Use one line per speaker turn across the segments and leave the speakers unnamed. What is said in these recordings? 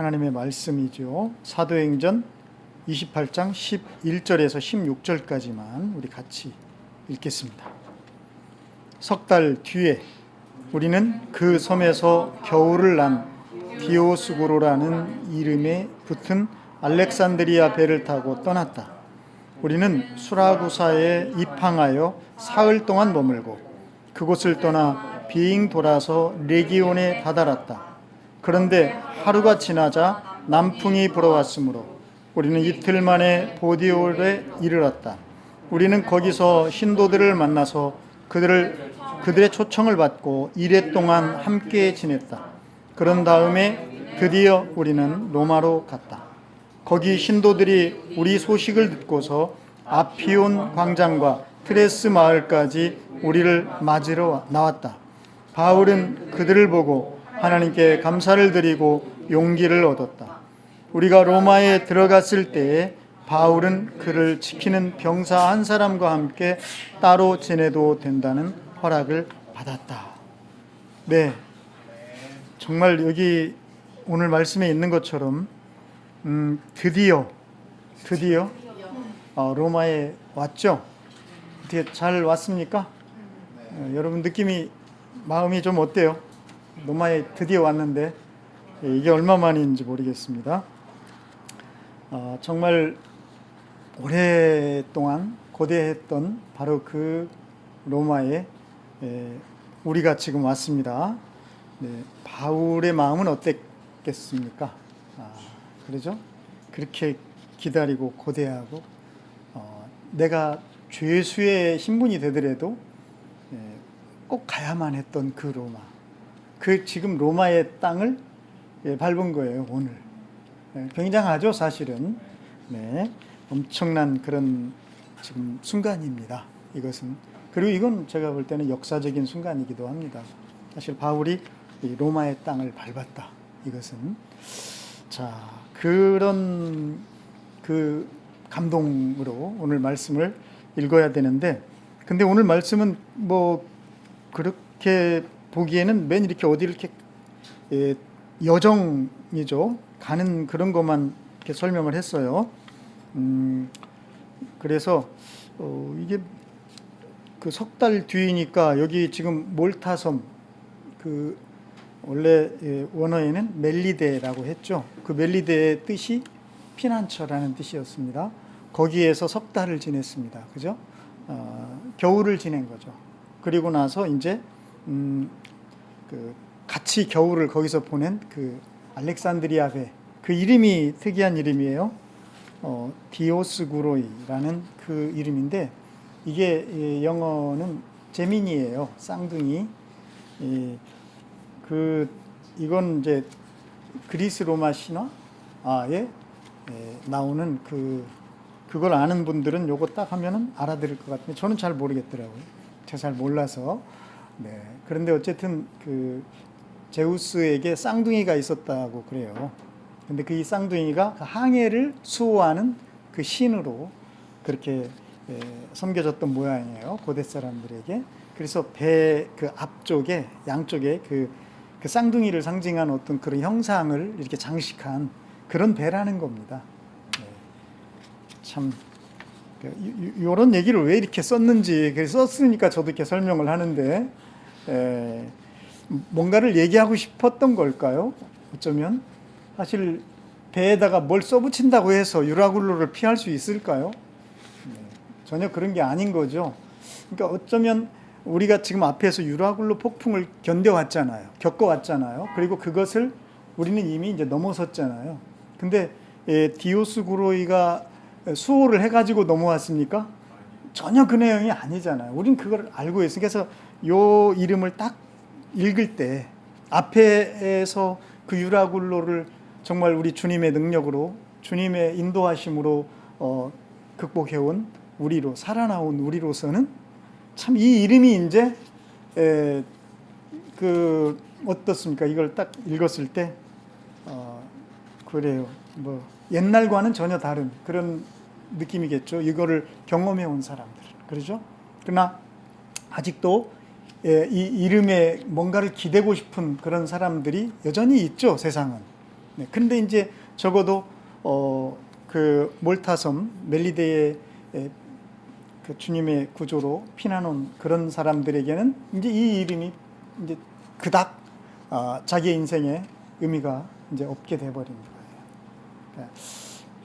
하나님의 말씀이죠. 사도행전 28장 11절에서 16절까지만 우리 같이 읽겠습니다. 석 달 뒤에 우리는 그 섬에서 겨울을 난 디오스고로라는 이름에 붙은 알렉산드리아 배를 타고 떠났다. 우리는 수라구사에 입항하여 사흘 동안 머물고 그곳을 떠나 빙 돌아서 레기온에 다다랐다. 그런데 하루가 지나자 남풍이 불어왔으므로 우리는 이틀 만에 보디올에 이르렀다. 우리는 거기서 신도들을 만나서 그들의 초청을 받고 이래 동안 함께 지냈다. 그런 다음에 드디어 우리는 로마로 갔다. 거기 신도들이 우리 소식을 듣고서 아피온 광장과 트레스 마을까지 우리를 맞으러 나왔다. 바울은 그들을 보고 하나님께 감사를 드리고 용기를 얻었다. 우리가 로마에 들어갔을 때에 바울은 그를 지키는 병사 한 사람과 함께 따로 지내도 된다는 허락을 받았다. 네, 정말 여기 오늘 말씀에 있는 것처럼 드디어 로마에 왔죠. 어떻게 잘 왔습니까? 여러분 느낌이 마음이 좀 어때요? 로마에 드디어 왔는데 이게 얼마 만인지 모르겠습니다. 정말 오랫동안 고대했던 바로 그 로마에 우리가 지금 왔습니다. 네, 바울의 마음은 어땠겠습니까? 그러죠? 그렇게 기다리고 고대하고 내가 죄수의 신분이 되더라도 꼭 가야만 했던 그 로마, 그 지금 로마의 땅을 밟은 거예요. 오늘 굉장하죠, 사실은. 네, 엄청난 그런 지금 순간입니다. 이것은. 그리고 이건 제가 볼 때는 역사적인 순간이기도 합니다. 사실 바울이 이 로마의 땅을 밟았다. 이것은 자, 그런 그 감동으로 오늘 말씀을 읽어야 되는데, 근데 오늘 말씀은 뭐 그렇게 보기에는 맨 이렇게 어디 이렇게 여정이죠. 가는 그런 것만 이렇게 설명을 했어요. 그래서 이게 그 석 달 뒤이니까 여기 지금 몰타섬, 그 원래 원어에는 멜리데라고 했죠. 그 멜리데의 뜻이 피난처라는 뜻이었습니다. 거기에서 석 달을 지냈습니다. 그죠? 겨울을 지낸 거죠. 그리고 나서 이제 그 같이 겨울을 거기서 보낸 그 알렉산드리아 배, 그 이름이 특이한 이름이에요. 디오스구로이라는 그 이름인데 이게 영어는 제민이에요. 쌍둥이. 이건 이제 그리스 로마 신화에 나오는 그걸 아는 분들은 요거 딱 하면은 알아들을 것 같은데 저는 잘 모르겠더라고요. 제가 잘 몰라서. 네. 그런데 어쨌든 그 제우스에게 쌍둥이가 있었다고 그래요. 근데 그 이 쌍둥이가 그 항해를 수호하는 그 신으로 그렇게 섬겨졌던 모양이에요. 고대 사람들에게. 그래서 배 그 앞쪽에 양쪽에 그 쌍둥이를 상징한 어떤 그런 형상을 이렇게 장식한 그런 배라는 겁니다. 네. 참 이런 얘기를 왜 이렇게 썼는지, 그래서 썼으니까 저도 이렇게 설명을 하는데 뭔가를 얘기하고 싶었던 걸까요? 어쩌면 사실 배에다가 뭘 써붙인다고 해서 유라굴로를 피할 수 있을까요? 전혀 그런 게 아닌 거죠. 그러니까 어쩌면 우리가 지금 앞에서 유라굴로 폭풍을 겪어왔잖아요. 그리고 그것을 우리는 이미 이제 넘어섰잖아요. 근데 디오스구로이가 수호를 해가지고 넘어왔습니까? 전혀 그 내용이 아니잖아요. 우리는 그걸 알고 있어요. 그래서 요 이름을 딱 읽을 때 앞에서 그 유라굴로를 정말 우리 주님의 능력으로, 주님의 인도하심으로 극복해온 우리로, 살아나온 우리로서는 참 이 이름이 이제 어떻습니까? 이걸 딱 읽었을 때 그래요. 뭐 옛날과는 전혀 다른 그런 느낌이겠죠. 이거를 경험해 온 사람들, 그러죠? 그러나 아직도 이 이름에 뭔가를 기대고 싶은 그런 사람들이 여전히 있죠, 세상은. 네, 그런데 이제 적어도 그 몰타섬 멜리데의 그 주님의 구조로 피난 온 그런 사람들에게는 이제 이 이름이 이제 그닥 자기의 인생에 의미가 이제 없게 돼버린 거예요. 그러니까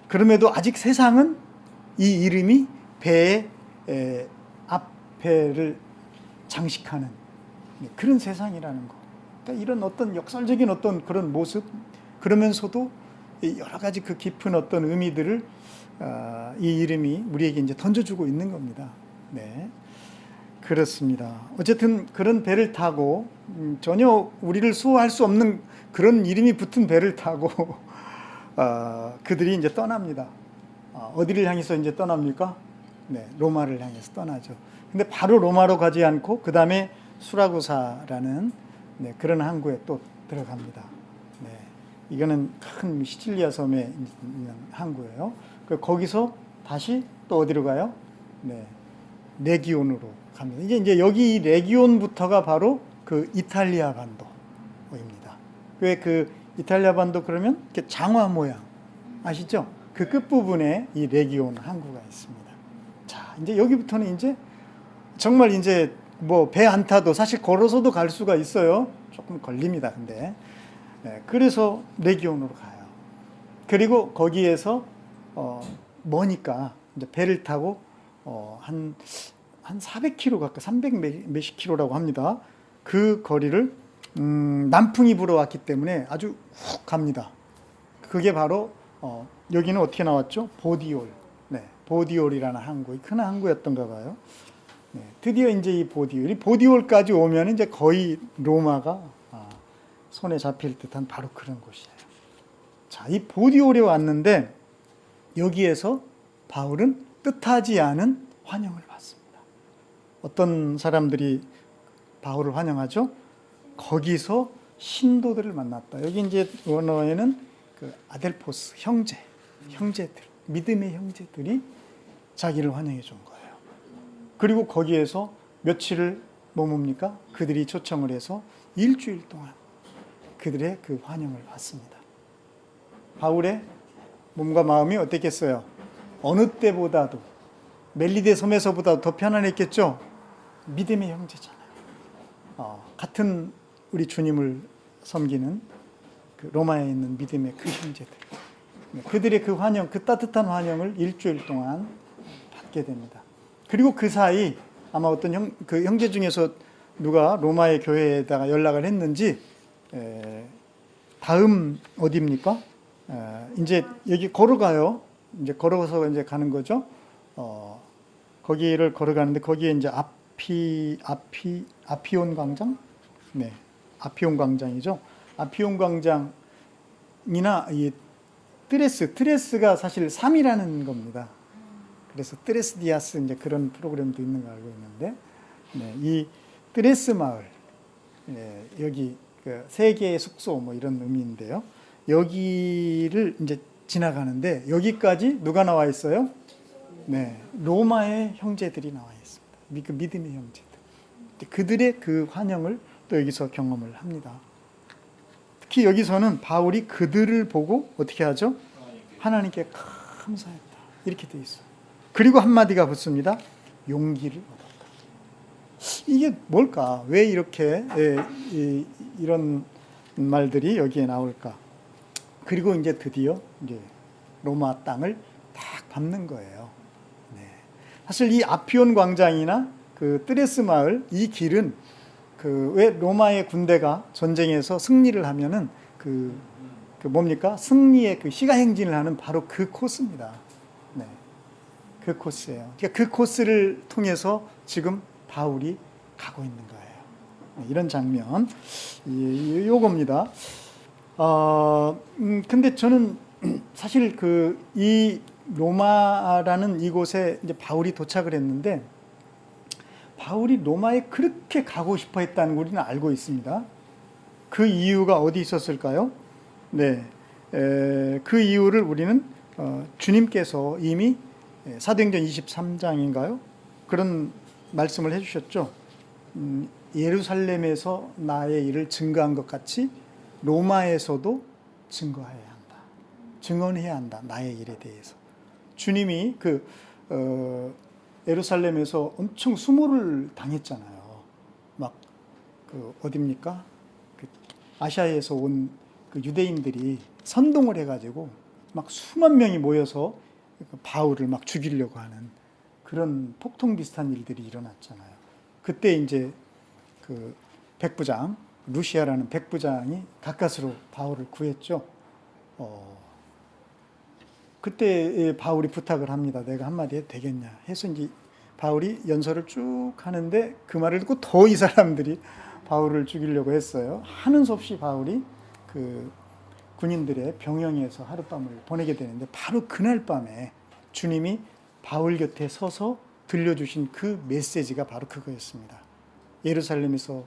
그럼에도 아직 세상은 이 이름이 배의 앞배를 장식하는 그런 세상이라는 거. 그러니까 이런 어떤 역설적인 어떤 그런 모습, 그러면서도 여러 가지 그 깊은 어떤 의미들을 이 이름이 우리에게 이제 던져주고 있는 겁니다. 네, 그렇습니다. 어쨌든 그런 배를 타고 전혀 우리를 수호할 수 없는 그런 이름이 붙은 배를 타고 그들이 이제 떠납니다. 어디를 향해서 이제 떠납니까? 네, 로마를 향해서 떠나죠. 근데 바로 로마로 가지 않고 그 다음에 수라구사라는 네, 그런 항구에 또 들어갑니다. 네, 이거는 큰 시칠리아 섬에 있는 항구예요. 거기서 다시 또 어디로 가요? 네, 레기온으로 갑니다. 이제 여기 레기온부터가 바로 그 이탈리아 반도입니다. 왜 그 이탈리아 반도 그러면 이렇게 장화 모양 아시죠? 그 끝부분에 이 레기온 항구가 있습니다. 자, 이제 여기부터는 이제 정말 이제 뭐 배 안 타도 사실 걸어서도 갈 수가 있어요. 조금 걸립니다. 근데 네, 그래서 레기온으로 가요. 그리고 거기에서 머니까 이제 배를 타고 한 400km 가까이 300 몇십 킬로라고 합니다. 그 거리를 남풍이 불어왔기 때문에 아주 훅 갑니다. 그게 바로 여기는 어떻게 나왔죠? 보디올. 네, 보디올이라는 항구, 큰 항구였던가 봐요. 네, 드디어 이제 이 보디올까지 오면 이제 거의 로마가 손에 잡힐 듯한 바로 그런 곳이에요. 자, 이 보디올에 왔는데 여기에서 바울은 뜻하지 않은 환영을 받습니다. 어떤 사람들이 바울을 환영하죠? 거기서 신도들을 만났다. 여기 이제 원어에는 그 아델포스 형제들, 믿음의 형제들이 자기를 환영해 준 거예요. 그리고 거기에서 며칠을 머뭅니까? 그들이 초청을 해서 일주일 동안 그들의 그 환영을 받습니다. 바울의 몸과 마음이 어땠겠어요? 어느 때보다도 멜리데 섬에서보다 더 편안했겠죠? 믿음의 형제잖아요. 같은 우리 주님을 섬기는 그 로마에 있는 믿음의 그 형제들, 그들의 그 환영, 그 따뜻한 환영을 일주일 동안 받게 됩니다. 그리고 그 사이 아마 어떤 그 형제 중에서 누가 로마의 교회에다가 연락을 했는지 다음 어디입니까? 이제 여기 걸어가요. 이제 걸어서 이제 가는 거죠. 거기를 걸어가는데 거기에 이제 아피온 광장? 네, 아피온 광장이죠. 아피온 광장이나 이 트레스가 사실 3이라는 겁니다. 그래서 트레스 디아스 이제 그런 프로그램도 있는 거 알고 있는데, 네, 이 트레스 마을, 네, 여기 그 세계의 숙소 뭐 이런 의미인데요. 여기를 이제 지나가는데 여기까지 누가 나와 있어요? 네, 로마의 형제들이 나와 있습니다. 그 믿음의 형제들. 그들의 그 환영을 또 여기서 경험을 합니다. 특히 여기서는 바울이 그들을 보고 어떻게 하죠? 하나님께 감사했다. 이렇게 돼 있어요. 그리고 한마디가 붙습니다. 용기를 얻었다. 이게 뭘까? 왜 이렇게 이런 말들이 여기에 나올까? 그리고 이제 드디어 이제 로마 땅을 딱 밟는 거예요. 네. 사실 이 아피온 광장이나 그 트레스 마을 이 길은 그 왜 로마의 군대가 전쟁에서 승리를 하면은 그 뭡니까? 승리의 그 시가 행진을 하는 바로 그 코스입니다. 네. 그 코스예요. 그러니까 그 코스를 통해서 지금 바울이 가고 있는 거예요. 네, 이런 장면, 요겁니다. 근데 저는 사실 이 로마라는 이곳에 이제 바울이 도착을 했는데, 바울이 로마에 그렇게 가고 싶어 했다는 걸 우리는 알고 있습니다. 그 이유가 어디 있었을까요? 네, 그 이유를 우리는 주님께서 이미 사도행전 23장인가요? 그런 말씀을 해주셨죠. 예루살렘에서 나의 일을 증거한 것 같이 로마에서도 증거해야 한다. 증언해야 한다. 나의 일에 대해서. 주님이 예루살렘에서 엄청 수모를 당했잖아요. 막 어딥니까? 아시아에서 온 유대인들이 선동을 해가지고 막 수만 명이 모여서 바울을 막 죽이려고 하는 그런 폭동 비슷한 일들이 일어났잖아요. 그때 이제 백부장, 루시아라는 백부장이 가까스로 바울을 구했죠. 그때 바울이 부탁을 합니다. 내가 한마디 해도 되겠냐 해서 이제 바울이 연설을 쭉 하는데 그 말을 듣고 더 이 사람들이 바울을 죽이려고 했어요. 하는 수 없이 바울이 군인들의 병영에서 하룻밤을 보내게 되는데 바로 그날 밤에 주님이 바울 곁에 서서 들려주신 그 메시지가 바로 그거였습니다. 예루살렘에서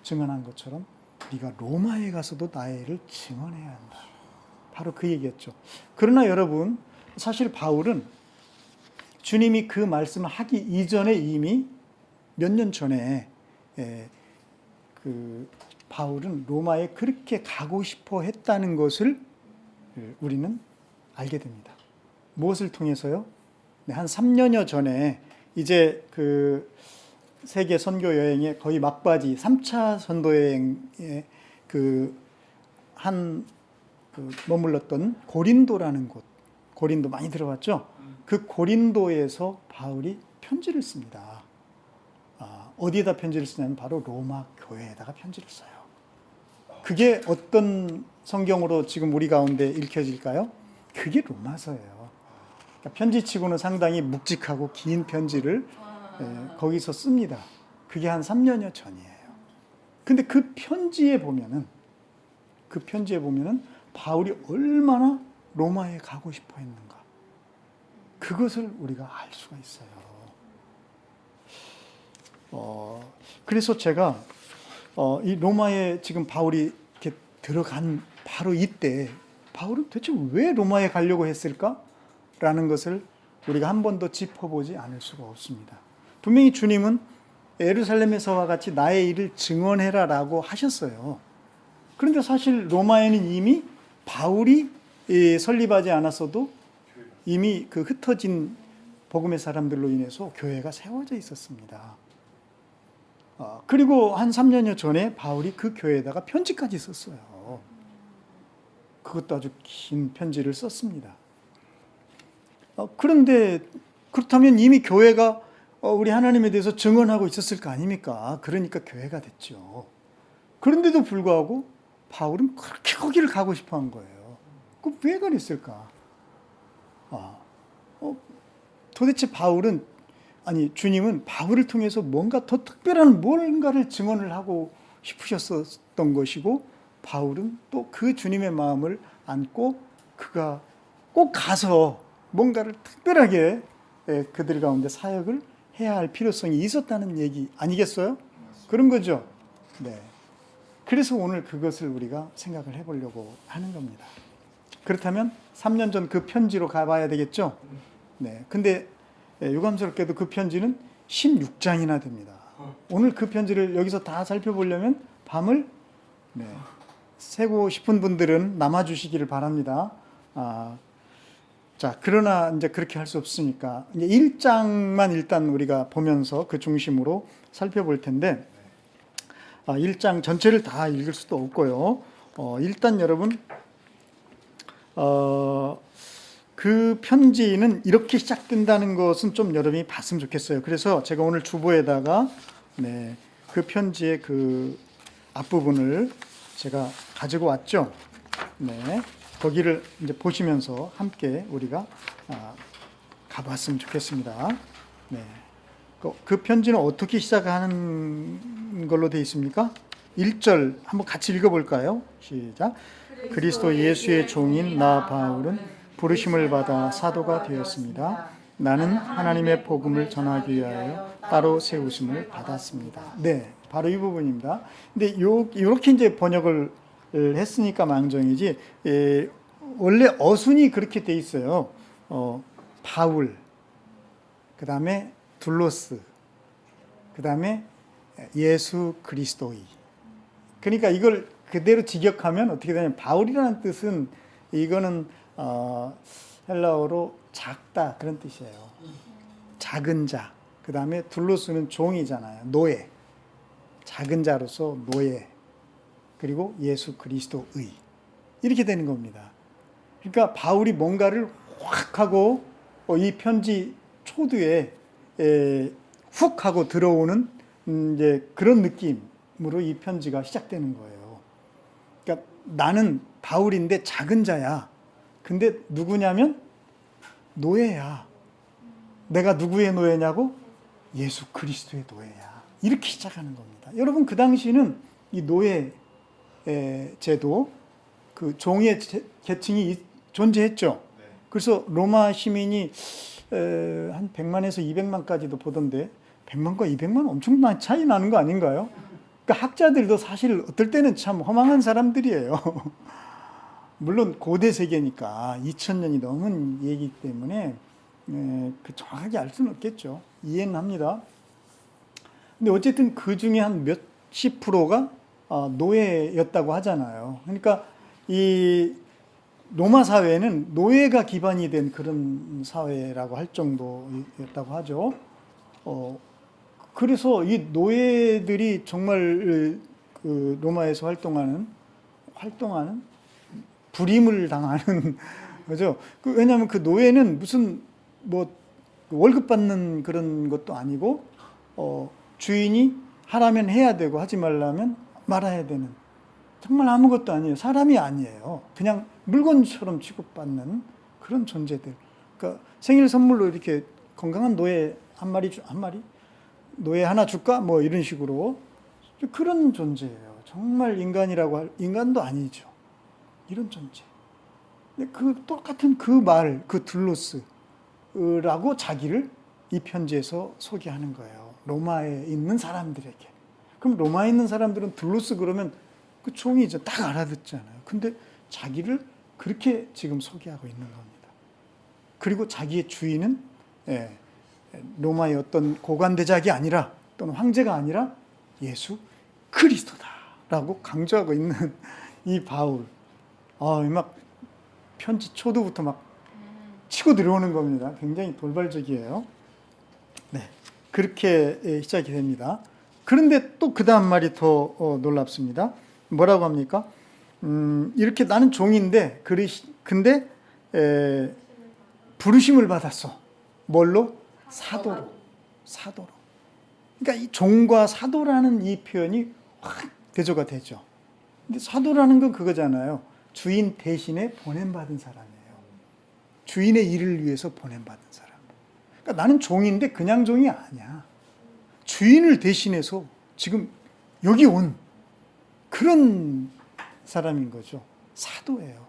증언한 것처럼 네가 로마에 가서도 나의 일을 증언해야 한다. 바로 그 얘기였죠. 그러나 여러분, 사실 바울은 주님이 그 말씀을 하기 이전에 이미 몇 년 전에 바울은 로마에 그렇게 가고 싶어 했다는 것을 우리는 알게 됩니다. 무엇을 통해서요? 한 3년여 전에 이제 세계 선교 여행의 거의 막바지 3차 선도 여행에 머물렀던 고린도라는 곳, 고린도 많이 들어봤죠? 그 고린도에서 바울이 편지를 씁니다. 어디에다 편지를 쓰냐면 바로 로마 교회에다가 편지를 써요. 그게 어떤 성경으로 지금 우리 가운데 읽혀질까요? 그게 로마서예요. 그러니까 편지치고는 상당히 묵직하고 긴 편지를 거기서 씁니다. 그게 한 3년여 전이에요. 근데 그 편지에 보면은 바울이 얼마나 로마에 가고 싶어 했는가. 그것을 우리가 알 수가 있어요. 그래서 제가 이 로마에 지금 바울이 이렇게 들어간 바로 이때 바울은 도대체 왜 로마에 가려고 했을까? 라는 것을 우리가 한 번도 짚어보지 않을 수가 없습니다. 분명히 주님은 예루살렘에서와 같이 나의 일을 증언해라 라고 하셨어요. 그런데 사실 로마에는 이미 바울이 설립하지 않았어도 이미 그 흩어진 복음의 사람들로 인해서 교회가 세워져 있었습니다. 그리고 한 3년여 전에 바울이 그 교회에다가 편지까지 썼어요. 그것도 아주 긴 편지를 썼습니다. 그런데 그렇다면 이미 교회가 우리 하나님에 대해서 증언하고 있었을 거 아닙니까? 그러니까 교회가 됐죠. 그런데도 불구하고 바울은 그렇게 거기를 가고 싶어 한 거예요. 왜 그랬을까? 도대체 주님은 바울을 통해서 뭔가 더 특별한 뭔가를 증언을 하고 싶으셨던 것이고, 바울은 또 그 주님의 마음을 안고 그가 꼭 가서 뭔가를 특별하게 그들 가운데 사역을 해야 할 필요성이 있었다는 얘기 아니겠어요? 그런 거죠. 네. 그래서 오늘 그것을 우리가 생각을 해보려고 하는 겁니다. 그렇다면 3년 전 그 편지로 가봐야 되겠죠? 네. 근데 유감스럽게도 그 편지는 16장이나 됩니다. 오늘 그 편지를 여기서 다 살펴보려면 밤을 새고 싶은 분들은 남아주시기를 바랍니다. 자, 그러나 이제 그렇게 할 수 없으니까 이제 1장만 일단 우리가 보면서 그 중심으로 살펴볼 텐데, 1장 전체를 다 읽을 수도 없고요. 일단 여러분, 그 편지는 이렇게 시작된다는 것은 좀 여러분이 봤으면 좋겠어요. 그래서 제가 오늘 주보에다가 그 편지의 그 앞부분을 제가 가지고 왔죠. 거기를 이제 보시면서 함께 우리가 가봤으면 좋겠습니다. 그 편지는 어떻게 시작하는 걸로 되어 있습니까? 1절 한번 같이 읽어볼까요? 시작. 그리스도 예수의 종인 나 바울은 부르심을 받아 사도가 되었습니다. 나는 하나님의 복음을 전하기 위하여 따로 세우심을 받았습니다. 네, 바로 이 부분입니다. 근데 이렇게 이제 번역을 했으니까 망정이지, 원래 어순이 그렇게 돼 있어요. 바울, 그 다음에 둘로스, 그 다음에 예수 그리스도의. 그러니까 이걸 그대로 직역하면 어떻게 되냐면 바울이라는 뜻은 이거는 헬라어로 작다 그런 뜻이에요. 작은 자. 그 다음에 둘로스는 종이잖아요. 노예. 작은 자로서 노예. 그리고 예수 그리스도의. 이렇게 되는 겁니다. 그러니까 바울이 뭔가를 확 하고 이 편지 초두에 훅 하고 들어오는 이제 그런 느낌으로 이 편지가 시작되는 거예요. 그러니까 나는 바울인데 작은 자야. 근데 누구냐면 노예야. 내가 누구의 노예냐고? 예수 그리스도의 노예야. 이렇게 시작하는 겁니다. 여러분 그 당시는 이 노예 제도, 그 종의 계층이 존재했죠. 그래서 로마 시민이 한 100만에서 200만까지도 보던데 100만과 200만 엄청 차이 나는 거 아닌가요? 그러니까 학자들도 사실 어떨 때는 참 허망한 사람들이에요. 물론 고대 세계니까 2000년이 넘은 얘기이기 때문에 그 정확하게 알 수는 없겠죠. 이해는 합니다. 근데 어쨌든 그 중에 한 몇십 프로가 노예였다고 하잖아요. 그러니까 이 로마 사회는 노예가 기반이 된 그런 사회라고 할 정도였다고 하죠. 그래서 이 노예들이 정말 그 로마에서 활동하는 불임을 당하는 거죠. 왜냐하면 그 노예는 무슨 뭐 월급 받는 그런 것도 아니고 주인이 하라면 해야 되고 하지 말라면 말아야 되는 정말 아무것도 아니에요. 사람이 아니에요. 그냥 물건처럼 취급받는 그런 존재들. 그러니까 생일 선물로 이렇게 건강한 노예 한 마리 노예 하나 줄까? 뭐 이런 식으로 그런 존재예요. 정말 인간이라고 할 인간도 아니죠. 이런 존재. 그 똑같은 그 말, 그 둘로스라고 자기를 이 편지에서 소개하는 거예요. 로마에 있는 사람들에게. 그럼 로마에 있는 사람들은 둘로스 그러면 그 종이죠. 딱 알아듣잖아요. 근데 자기를 그렇게 지금 소개하고 있는 겁니다. 그리고 자기의 주인은 로마의 어떤 고관대작이 아니라 또는 황제가 아니라 예수 그리스도다라고 강조하고 있는 이 바울. 막 편지 초도부터 막 치고 들어오는 겁니다. 굉장히 돌발적이에요. 네, 그렇게 시작이 됩니다. 그런데 또 그 다음 말이 더 놀랍습니다. 뭐라고 합니까? 이렇게 나는 종인데 근데 부르심을 받았어. 뭘로? 사도로. 그러니까 이 종과 사도라는 이 표현이 확 대조가 되죠. 근데 사도라는 건 그거잖아요. 주인 대신에 보냄받은 사람이에요. 주인의 일을 위해서 보냄받은 사람. 그러니까 나는 종인데 그냥 종이 아니야. 주인을 대신해서 지금 여기 온 그런 사람인 거죠. 사도예요.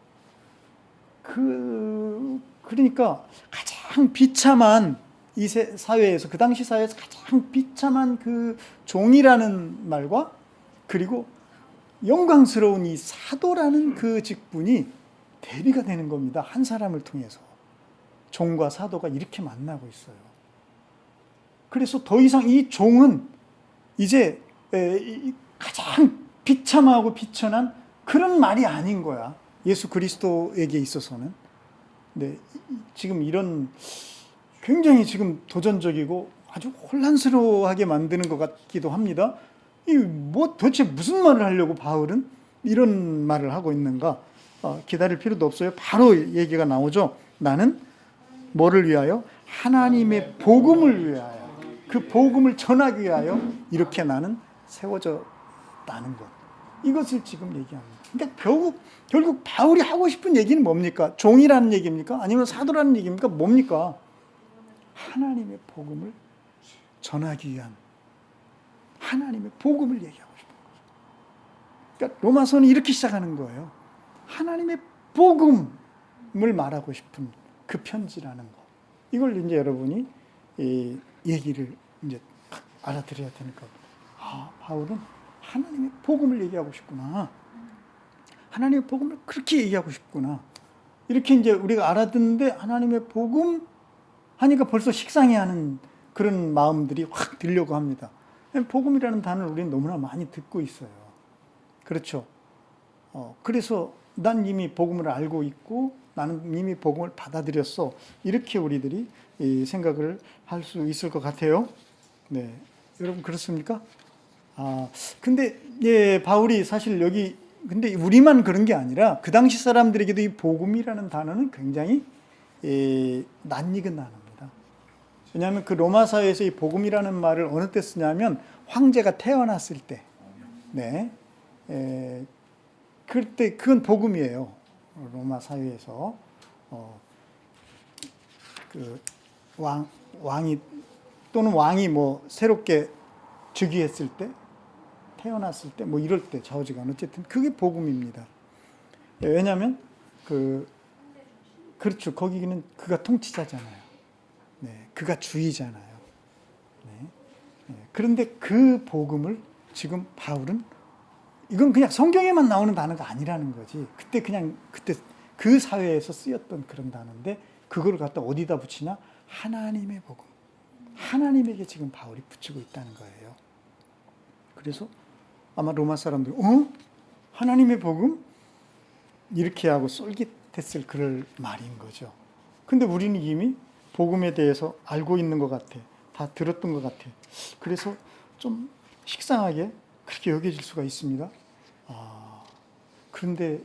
그러니까 가장 비참한 이 사회에서, 그 당시 사회에서 가장 비참한 그 종이라는 말과 그리고 영광스러운 이 사도라는 그 직분이 대비가 되는 겁니다. 한 사람을 통해서. 종과 사도가 이렇게 만나고 있어요. 그래서 더 이상 이 종은 이제 가장 비참하고 비천한 그런 말이 아닌 거야. 예수 그리스도에게 있어서는. 네, 지금 이런 굉장히 지금 도전적이고 아주 혼란스러워하게 만드는 것 같기도 합니다. 도대체 무슨 말을 하려고 바울은 이런 말을 하고 있는가? 기다릴 필요도 없어요. 바로 얘기가 나오죠. 나는 뭐를 위하여? 하나님의 복음을 위하여. 그 복음을 전하기 위하여 이렇게 나는 세워졌다는 것. 이것을 지금 얘기합니다. 그러니까 결국 바울이 하고 싶은 얘기는 뭡니까? 종이라는 얘기입니까? 아니면 사도라는 얘기입니까? 뭡니까? 하나님의 복음을 전하기 위한 하나님의 복음을 얘기하고 싶은 거죠. 그러니까 로마서는 이렇게 시작하는 거예요. 하나님의 복음을 말하고 싶은 그 편지라는 거. 이걸 이제 여러분이 얘기를 이제 알아들어야 되는 겁니다. 바울은 하나님의 복음을 얘기하고 싶구나. 하나님의 복음을 그렇게 얘기하고 싶구나. 이렇게 이제 우리가 알아듣는데 하나님의 복음 하니까 벌써 식상해하는 그런 마음들이 확 들려고 합니다. 복음이라는 단어를 우리는 너무나 많이 듣고 있어요. 그렇죠? 그래서 난 이미 복음을 알고 있고 나는 이미 복음을 받아들였어. 이렇게 우리들이 생각을 할 수 있을 것 같아요. 네, 여러분 그렇습니까? 근데 바울이 사실 여기 근데 우리만 그런 게 아니라 그 당시 사람들에게도 이 복음이라는 단어는 굉장히 낯익은 단어입니다. 왜냐하면 그 로마 사회에서 이 복음이라는 말을 어느 때 쓰냐면 황제가 태어났을 때, 네, 그때 그건 복음이에요. 로마 사회에서 그 왕이 또는 왕이 뭐 새롭게 즉위했을 때, 태어났을 때, 뭐 이럴 때 좌우지간 어쨌든 그게 복음입니다. 왜냐하면 그렇죠. 거기는 그가 통치자잖아요. 네, 그가 주의잖아요. 네. 그런데 그 복음을 지금 바울은 이건 그냥 성경에만 나오는 단어가 아니라는 거지. 그때 그 사회에서 쓰였던 그런 단어인데 그걸 갖다 어디다 붙이냐? 하나님의 복음. 하나님에게 지금 바울이 붙이고 있다는 거예요. 그래서 아마 로마 사람들, 하나님의 복음? 이렇게 하고 쏠깃했을 그럴 말인 거죠. 근데 우리는 이미 복음에 대해서 알고 있는 것 같아. 다 들었던 것 같아. 그래서 좀 식상하게 그렇게 여겨질 수가 있습니다. 그런데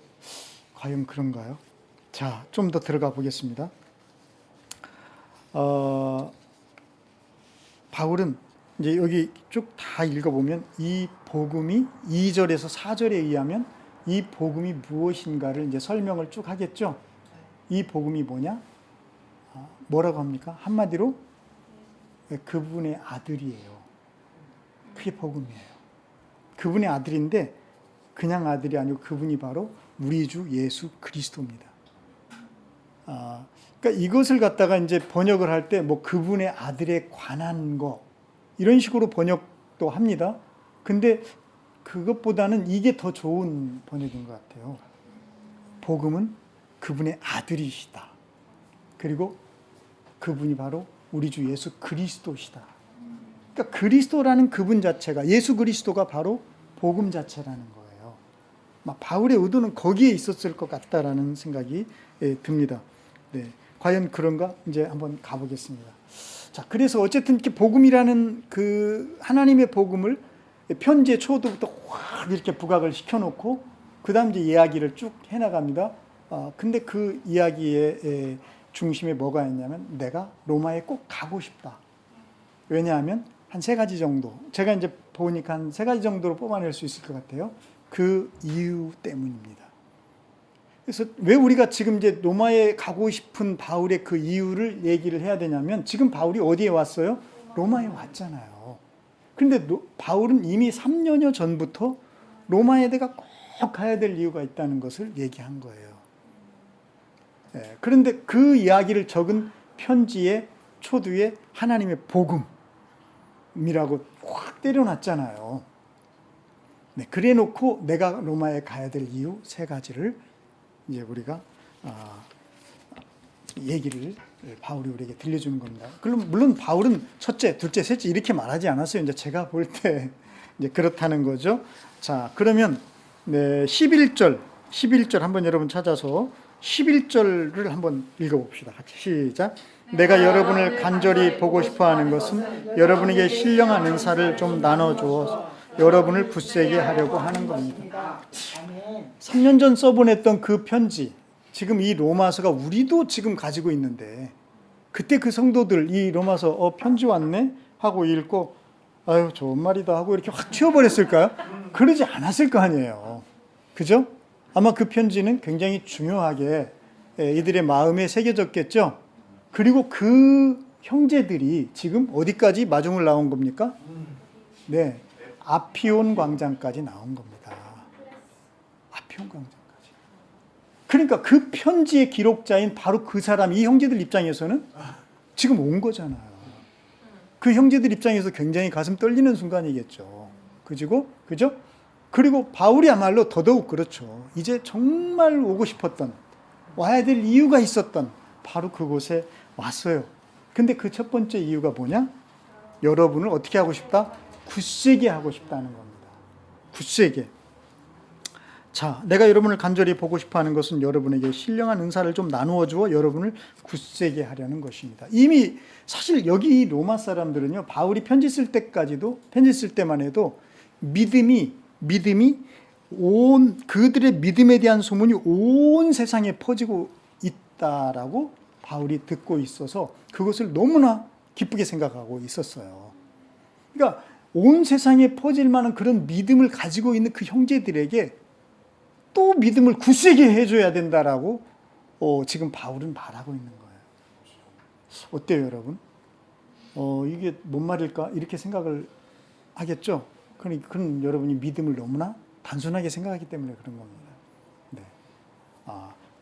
과연 그런가요? 자, 좀 더 들어가 보겠습니다. 바울은 이제 여기 쭉 다 읽어보면 이 복음이 2절에서 4절에 의하면 이 복음이 무엇인가를 이제 설명을 쭉 하겠죠. 이 복음이 뭐냐? 뭐라고 합니까? 한마디로 그분의 아들이에요. 그게 복음이에요. 그분의 아들인데 그냥 아들이 아니고 그분이 바로 우리 주 예수 그리스도입니다. 그러니까 이것을 갖다가 이제 번역을 할 때 뭐 그분의 아들에 관한 거 이런 식으로 번역도 합니다. 근데 그것보다는 이게 더 좋은 번역인 것 같아요. 복음은 그분의 아들이시다. 그리고 그분이 바로 우리 주 예수 그리스도시다. 그러니까 그리스도라는 그분 자체가 예수 그리스도가 바로 복음 자체라는 거예요. 바울의 의도는 거기에 있었을 것 같다라는 생각이 듭니다. 네, 과연 그런가? 이제 한번 가보겠습니다. 자, 그래서 어쨌든 이렇게 복음이라는 그 하나님의 복음을 편지의 초도부터 확 이렇게 부각을 시켜놓고 그다음 이제 이야기를 쭉 해나갑니다. 근데 그 이야기의 중심에 뭐가 있냐면 내가 로마에 꼭 가고 싶다. 왜냐하면 한 3가지 정도, 제가 이제 보니까 한 3가지 정도로 뽑아낼 수 있을 것 같아요. 그 이유 때문입니다. 그래서 왜 우리가 지금 이제 로마에 가고 싶은 바울의 그 이유를 얘기를 해야 되냐면 지금 바울이 어디에 왔어요? 로마에 왔잖아요. 그런데 바울은 이미 3년여 전부터 로마에 내가 꼭 가야 될 이유가 있다는 것을 얘기한 거예요. 네, 그런데 그 이야기를 적은 편지의 초두에 하나님의 복음이라고 확 때려놨잖아요. 네, 그래 놓고 내가 로마에 가야 될 이유 3가지를 이제 우리가 얘기를 바울이 우리에게 들려주는 겁니다. 물론 바울은 첫째, 둘째, 셋째 이렇게 말하지 않았어요. 이제 제가 볼 때 이제 그렇다는 거죠. 자, 그러면 네, 11절 한번 여러분 찾아서 11절을 한번 읽어봅시다. 같이 시작. 내가 여러분을 간절히 보고 싶어하는 것은 여러분에게 신령한 은사를 좀 나눠주어 여러분을 굳세게 하려고 하는 겁니다. 3년 전 써보냈던 그 편지, 지금 이 로마서가 우리도 지금 가지고 있는데 그때 그 성도들 이 로마서 편지 왔네 하고 읽고 아유 좋은 말이다 하고 이렇게 확 튀어버렸을까요? 그러지 않았을 거 아니에요. 그죠? 아마 그 편지는 굉장히 중요하게 이들의 마음에 새겨졌겠죠. 그리고 그 형제들이 지금 어디까지 마중을 나온 겁니까? 네, 아피온 광장까지 나온 겁니다. 아피온 광장까지. 그러니까 그 편지의 기록자인 바로 그 사람, 이 형제들 입장에서는 지금 온 거잖아요. 그 형제들 입장에서 굉장히 가슴 떨리는 순간이겠죠. 그죠? 그리고 바울이야말로 더더욱 그렇죠. 이제 정말 오고 싶었던, 와야 될 이유가 있었던 바로 그곳에 왔어요. 근데 그 첫 번째 이유가 뭐냐? 여러분을 어떻게 하고 싶다? 굳세게 하고 싶다는 겁니다. 굳세게. 자, 내가 여러분을 간절히 보고 싶어 하는 것은 여러분에게 신령한 은사를 좀 나누어 주어 여러분을 굳세게 하려는 것입니다. 이미 사실 여기 로마 사람들은요, 바울이 편지 쓸 때만 해도 믿음이 그들의 믿음에 대한 소문이 온 세상에 퍼지고 있다라고 바울이 듣고 있어서 그것을 너무나 기쁘게 생각하고 있었어요. 그러니까 온 세상에 퍼질 만한 그런 믿음을 가지고 있는 그 형제들에게 또 믿음을 굳세게 해줘야 된다라고 지금 바울은 말하고 있는 거예요. 어때요, 여러분? 이게 뭔 말일까? 이렇게 생각을 하겠죠? 그건 여러분이 믿음을 너무나 단순하게 생각하기 때문에 그런 겁니다. 네.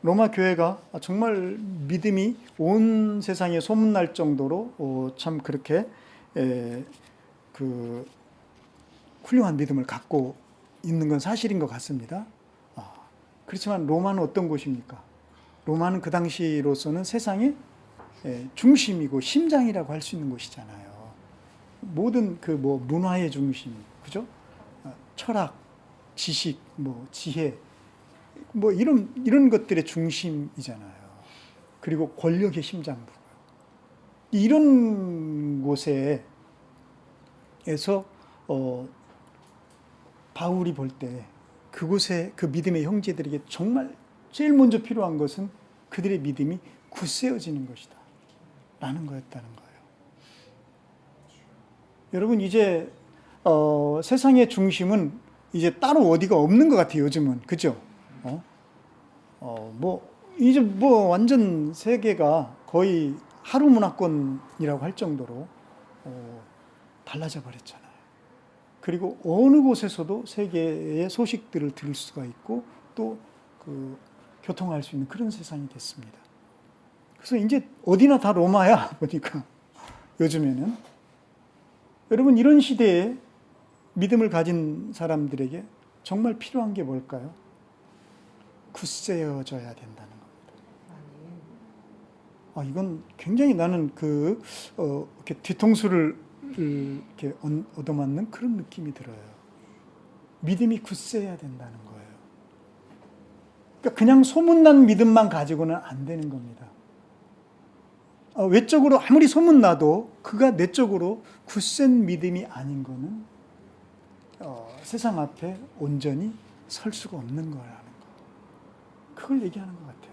로마 교회가 정말 믿음이 온 세상에 소문날 정도로 참 그렇게 그 훌륭한 믿음을 갖고 있는 건 사실인 것 같습니다. 그렇지만 로마는 어떤 곳입니까? 로마는 그 당시로서는 세상의 중심이고 심장이라고 할 수 있는 곳이잖아요. 모든 그 문화의 중심, 그죠? 철학, 지식, 지혜, 이런 것들의 중심이잖아요. 그리고 권력의 심장부. 이런 곳에서 바울이 볼 때 그곳에 그 믿음의 형제들에게 정말 제일 먼저 필요한 것은 그들의 믿음이 굳세어지는 것이다 라는 거였다는 거예요. 여러분, 이제 세상의 중심은 이제 따로 어디가 없는 것 같아요, 요즘은. 그죠? 이제 완전 세계가 거의 하루 문화권이라고 할 정도로 달라져 버렸잖아요. 그리고 어느 곳에서도 세계의 소식들을 들을 수가 있고 또 교통할 수 있는 그런 세상이 됐습니다. 그래서 이제 어디나 다 로마야 보니까 요즘에는. 여러분, 이런 시대에 믿음을 가진 사람들에게 정말 필요한 게 뭘까요? 굳세어져야 된다는 겁니다. 이건 굉장히 나는 이렇게 뒤통수를 이렇게 얻어맞는 그런 느낌이 들어요. 믿음이 굳세야 된다는 거예요. 그러니까 그냥 소문난 믿음만 가지고는 안 되는 겁니다. 외적으로 아무리 소문나도 그가 내적으로 굳센 믿음이 아닌 거는 세상 앞에 온전히 설 수가 없는 거라는 거. 그걸 얘기하는 것 같아요.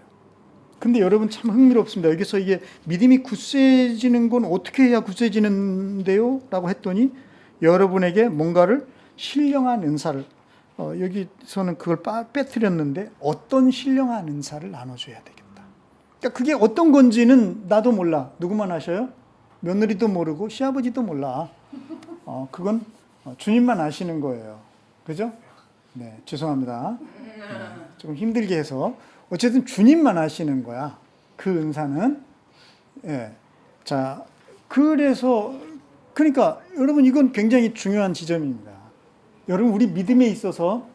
근데 여러분, 참 흥미롭습니다. 여기서 이게 믿음이 굳세지는 건 어떻게 해야 굳세지는데요? 라고 했더니 여러분에게 뭔가를 신령한 은사를, 여기서는 그걸 빼뜨렸는데 어떤 신령한 은사를 나눠줘야 되겠다. 그러니까 그게 어떤 건지는 나도 몰라. 누구만 아셔요? 며느리도 모르고 시아버지도 몰라. 그건 주님만 아시는 거예요. 그죠? 네, 죄송합니다. 조금 힘들게 해서. 어쨌든 주님만 아시는 거야. 그 은사는. 예. 자, 그러니까 여러분, 이건 굉장히 중요한 지점입니다. 여러분, 우리 믿음에 있어서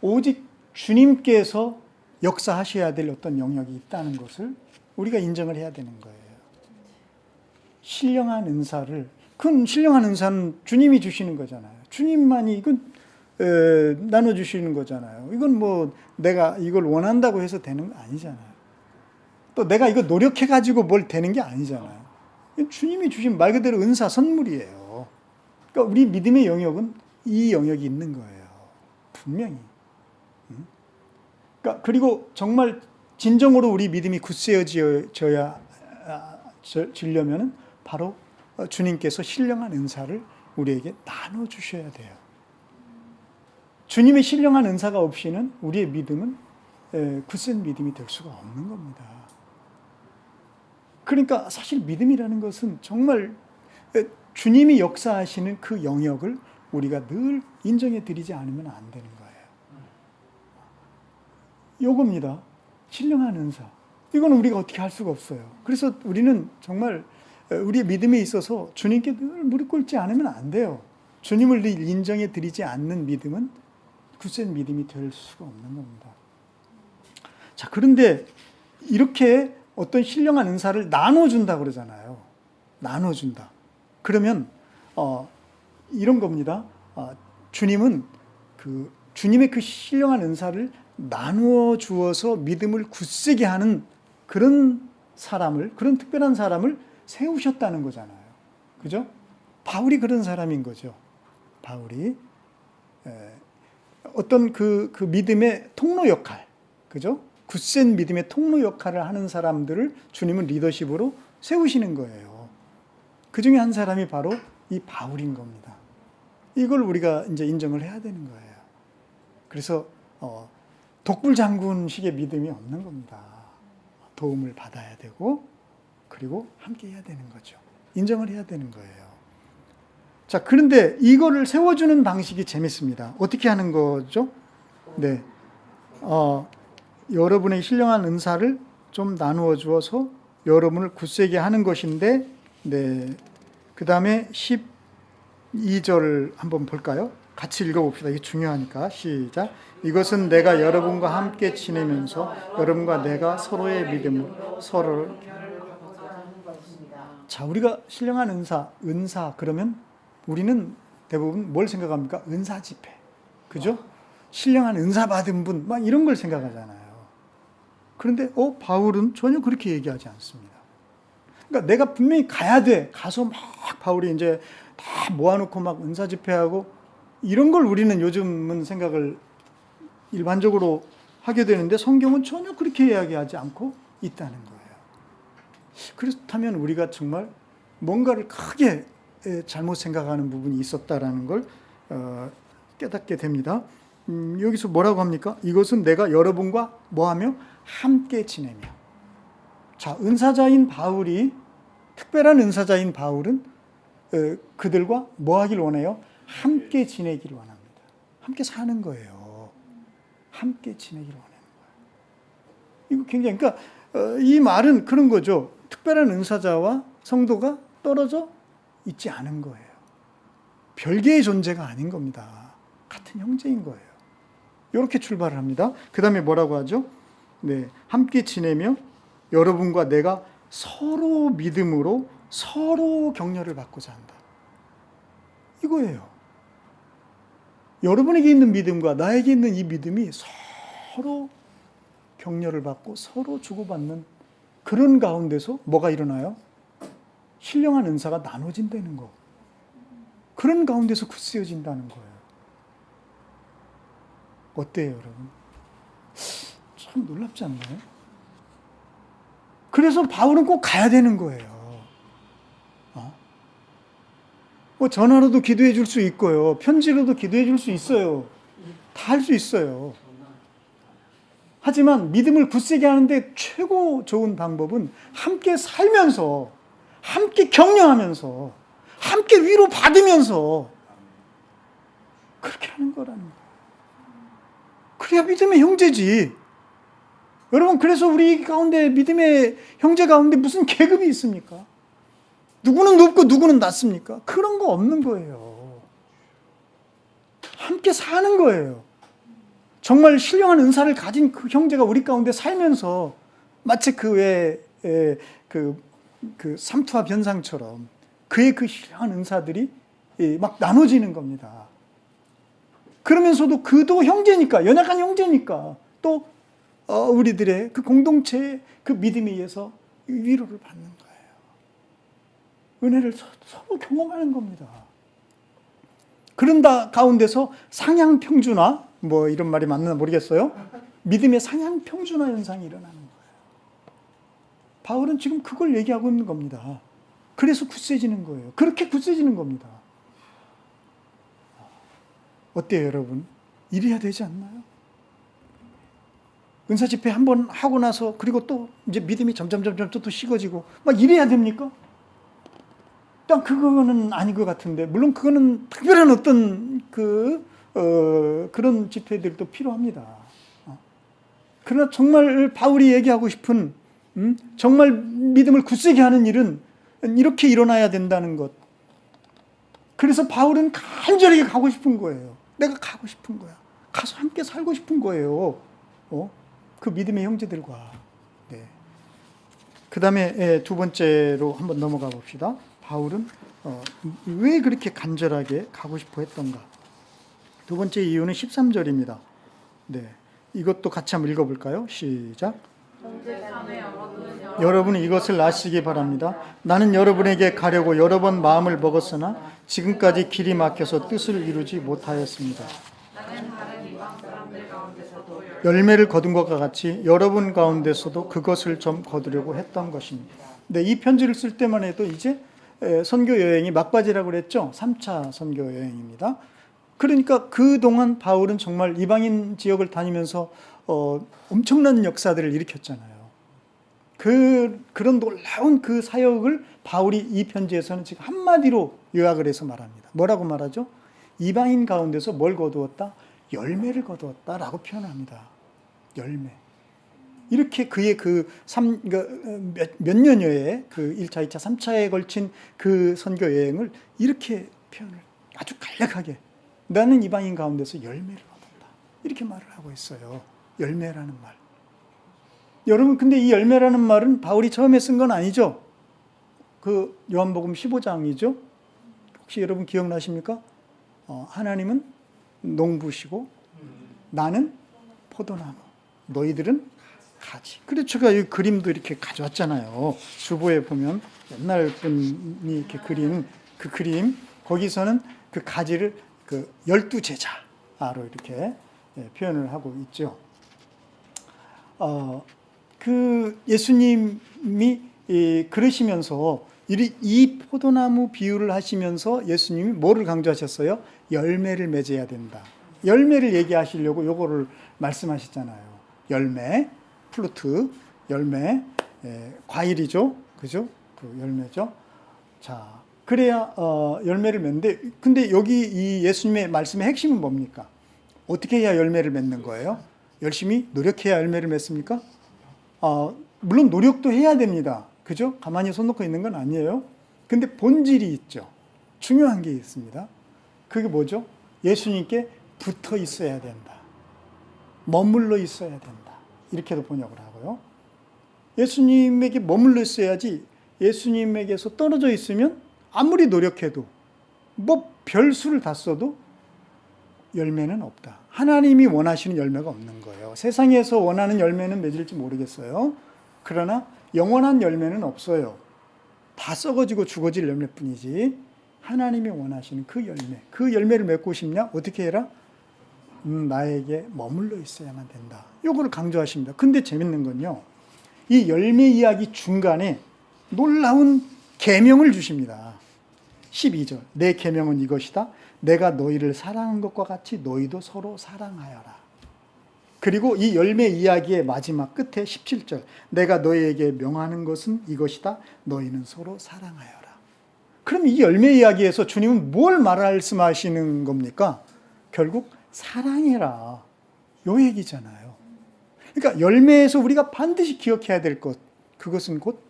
오직 주님께서 역사하셔야 될 어떤 영역이 있다는 것을 우리가 인정을 해야 되는 거예요. 신령한 은사는 주님이 주시는 거잖아요. 주님만이 이건 나눠주시는 거잖아요. 이건 내가 이걸 원한다고 해서 되는 거 아니잖아요. 또 내가 이거 노력해가지고 뭘 되는 게 아니잖아요. 주님이 주신 말 그대로 은사, 선물이에요. 그러니까 우리 믿음의 영역은 이 영역이 있는 거예요. 분명히. 그러니까 그리고 정말 진정으로 우리 믿음이 굳세어지려면 바로 주님께서 신령한 은사를 우리에게 나눠주셔야 돼요. 주님의 신령한 은사가 없이는 우리의 믿음은 굳센 믿음이 될 수가 없는 겁니다. 그러니까 사실 믿음이라는 것은 정말 주님이 역사하시는 그 영역을 우리가 늘 인정해 드리지 않으면 안 되는 거예요. 요겁니다. 신령한 은사. 이거는 우리가 어떻게 할 수가 없어요. 그래서 우리는 정말 우리의 믿음에 있어서 주님께 늘 무릎 꿇지 않으면 안 돼요. 주님을 늘 인정해 드리지 않는 믿음은 굳센 믿음이 될 수가 없는 겁니다. 자, 그런데 이렇게 어떤 신령한 은사를 나눠준다 그러잖아요. 나눠준다. 그러면 이런 겁니다. 주님은 주님의 그 신령한 은사를 나누어 주어서 믿음을 굳세게 하는 그런 사람을, 그런 특별한 사람을 세우셨다는 거잖아요. 그죠? 바울이 그런 사람인 거죠. 바울이 어떤 그 믿음의 통로 역할, 그죠? 굳센 믿음의 통로 역할을 하는 사람들을 주님은 리더십으로 세우시는 거예요. 그 중에 한 사람이 바로 이 바울인 겁니다. 이걸 우리가 이제 인정을 해야 되는 거예요. 그래서 독불장군식의 믿음이 없는 겁니다. 도움을 받아야 되고, 그리고 함께 해야 되는 거죠. 인정을 해야 되는 거예요. 자, 그런데 이거를 세워주는 방식이 재밌습니다. 어떻게 하는 거죠? 네. 여러분의 신령한 은사를 좀 나누어 주어서 여러분을 굳세게 하는 것인데, 네. 그 다음에 12절 한번 볼까요? 같이 읽어봅시다. 이게 중요하니까. 시작. 이것은 내가 여러분과 함께 지내면서 여러분과 내가 서로의 믿음으로 서로를. 자, 우리가 신령한 은사 그러면 우리는 대부분 뭘 생각합니까? 은사 집회. 그죠? 신령한 은사 받은 분, 막 이런 걸 생각하잖아요. 그런데 바울은 전혀 그렇게 얘기하지 않습니다. 그러니까 내가 분명히 가야 돼. 가서 막 바울이 이제 다 모아놓고 막 은사 집회하고 이런 걸 우리는 요즘은 생각을 일반적으로 하게 되는데 성경은 전혀 그렇게 이야기하지 않고 있다는 거예요. 그렇다면 우리가 정말 뭔가를 크게 잘못 생각하는 부분이 있었다라는 걸 깨닫게 됩니다. 여기서 뭐라고 합니까? 이것은 내가 여러분과 뭐하며? 함께 지내며. 자, 은사자인 바울이, 특별한 은사자인 바울은 그들과 뭐 하길 원해요? 함께 지내길 원합니다. 함께 사는 거예요. 함께 지내길 원하는 거예요. 이거 굉장히, 그러니까 이 말은 그런 거죠. 특별한 은사자와 성도가 떨어져 있지 않은 거예요. 별개의 존재가 아닌 겁니다. 같은 형제인 거예요. 이렇게 출발을 합니다. 그 다음에 뭐라고 하죠? 네, 함께 지내며 여러분과 내가 서로 믿음으로 서로 격려를 받고자 한다. 이거예요. 여러분에게 있는 믿음과 나에게 있는 이 믿음이 서로 격려를 받고 서로 주고받는 그런 가운데서 뭐가 일어나요? 신령한 은사가 나눠진다는 거. 그런 가운데서 굳세어진다는 거예요. 어때요, 여러분? 참 놀랍지 않나요? 그래서 바울은 꼭 가야 되는 거예요. 전화로도 기도해 줄 수 있고요. 편지로도 기도해 줄 수 있어요. 다 할 수 있어요. 하지만 믿음을 굳세게 하는데 최고 좋은 방법은 함께 살면서, 함께 격려하면서, 함께 위로받으면서 그렇게 하는 거라는 거예요. 그래야 믿음의 형제지. 여러분, 그래서 우리 가운데, 믿음의 형제 가운데 무슨 계급이 있습니까? 누구는 높고 누구는 낮습니까? 그런 거 없는 거예요. 함께 사는 거예요. 정말 신령한 은사를 가진 그 형제가 우리 가운데 살면서 마치 그 삼투압 현상처럼 그의 그 신령한 은사들이 막 나눠지는 겁니다. 그러면서도 그도 형제니까, 연약한 형제니까 또 우리들의 그 공동체의 그 믿음에 의해서 위로를 받는 거예요. 은혜를 서로 경험하는 겁니다. 그런 가운데서 상향평준화, 뭐 이런 말이 맞나 모르겠어요. 믿음의 상향평준화 현상이 일어나는 거예요. 바울은 지금 그걸 얘기하고 있는 겁니다. 그래서 굳세지는 거예요. 그렇게 굳세지는 겁니다. 어때요, 여러분? 이래야 되지 않나요? 은사 집회 한번 하고 나서 그리고 또 이제 믿음이 점점 또 식어지고 막 이래야 됩니까? 일단 그거는 아닌 것 같은데, 물론 그거는 특별한 어떤 그런 집회들도 필요합니다. 그러나 정말 바울이 얘기하고 싶은 정말 믿음을 굳세게 하는 일은 이렇게 일어나야 된다는 것. 그래서 바울은 간절하게 가고 싶은 거예요. 내가 가고 싶은 거야. 가서 함께 살고 싶은 거예요. 그 믿음의 형제들과. 네. 그 다음에 두 번째로 한번 넘어가 봅시다. 바울은 왜 그렇게 간절하게 가고 싶어 했던가? 두 번째 이유는 13절입니다. 네, 이것도 같이 한번 읽어볼까요? 시작. 여러분이 이것을 아시기 바랍니다. 나는 여러분에게 가려고 여러 번 마음을 먹었으나 지금까지 길이 막혀서 뜻을 이루지 못하였습니다. 열매를 거둔 것과 같이 여러분 가운데서도 그것을 좀 거두려고 했던 것입니다. 네, 이 편지를 쓸 때만 해도 이제 선교 여행이 막바지라고 그랬죠. 3차 선교 여행입니다. 그러니까 그동안 바울은 정말 이방인 지역을 다니면서 엄청난 역사들을 일으켰잖아요. 그런 놀라운 그 사역을 바울이 이 편지에서는 지금 한마디로 요약을 해서 말합니다. 뭐라고 말하죠? 이방인 가운데서 뭘 거두었다? 열매를 거두었다라고 표현합니다. 열매. 이렇게 그의 몇 년여의 그 1차, 2차, 3차에 걸친 그 선교 여행을 이렇게 표현을 아주 간략하게 나는 이방인 가운데서 열매를 얻었다. 이렇게 말을 하고 있어요. 열매라는 말. 여러분, 근데 이 열매라는 말은 바울이 처음에 쓴 건 아니죠? 그 요한복음 15장이죠? 혹시 여러분 기억나십니까? 하나님은 농부시고 나는 포도나무, 너희들은 가지. 그래서 제가 이 그림도 이렇게 가져왔잖아요. 주보에 보면 옛날 분이 이렇게 그리는 그 그림, 거기서는 그 가지를 그 12제자로 이렇게 표현을 하고 있죠. 그 예수님이 그러시면서 이 포도나무 비유를 하시면서 예수님이 뭐를 강조하셨어요? 열매를 맺어야 된다. 열매를 얘기하시려고 요거를 말씀하셨잖아요. 열매, 플루트, 열매, 과일이죠. 그죠? 그 열매죠. 자, 그래야 열매를 맺는데, 근데 여기 이 예수님의 말씀의 핵심은 뭡니까? 어떻게 해야 열매를 맺는 거예요? 열심히 노력해야 열매를 맺습니까? 물론 노력도 해야 됩니다. 그죠? 가만히 손 놓고 있는 건 아니에요. 근데 본질이 있죠. 중요한 게 있습니다. 그게 뭐죠? 예수님께 붙어 있어야 된다. 머물러 있어야 된다. 이렇게도 번역을 하고요. 예수님에게 머물러 있어야지 예수님에게서 떨어져 있으면 아무리 노력해도 뭐 별수를 다 써도 열매는 없다. 하나님이 원하시는 열매가 없는 거예요. 세상에서 원하는 열매는 맺을지 모르겠어요. 그러나 영원한 열매는 없어요. 다 썩어지고 죽어질 열매뿐이지 하나님이 원하시는 그 열매를 맺고 싶냐? 어떻게 해라? 나에게 머물러 있어야만 된다. 요거를 강조하십니다. 근데 재밌는 건요. 이 열매 이야기 중간에 놀라운 계명을 주십니다. 12절. 내 계명은 이것이다. 내가 너희를 사랑한 것과 같이 너희도 서로 사랑하여라. 그리고 이 열매 이야기의 마지막 끝에 17절. 내가 너희에게 명하는 것은 이것이다. 너희는 서로 사랑하여라. 그럼 이 열매 이야기에서 주님은 뭘 말씀하시는 겁니까? 결국 사랑해라. 요 얘기잖아요. 그러니까 열매에서 우리가 반드시 기억해야 될 것, 그것은 곧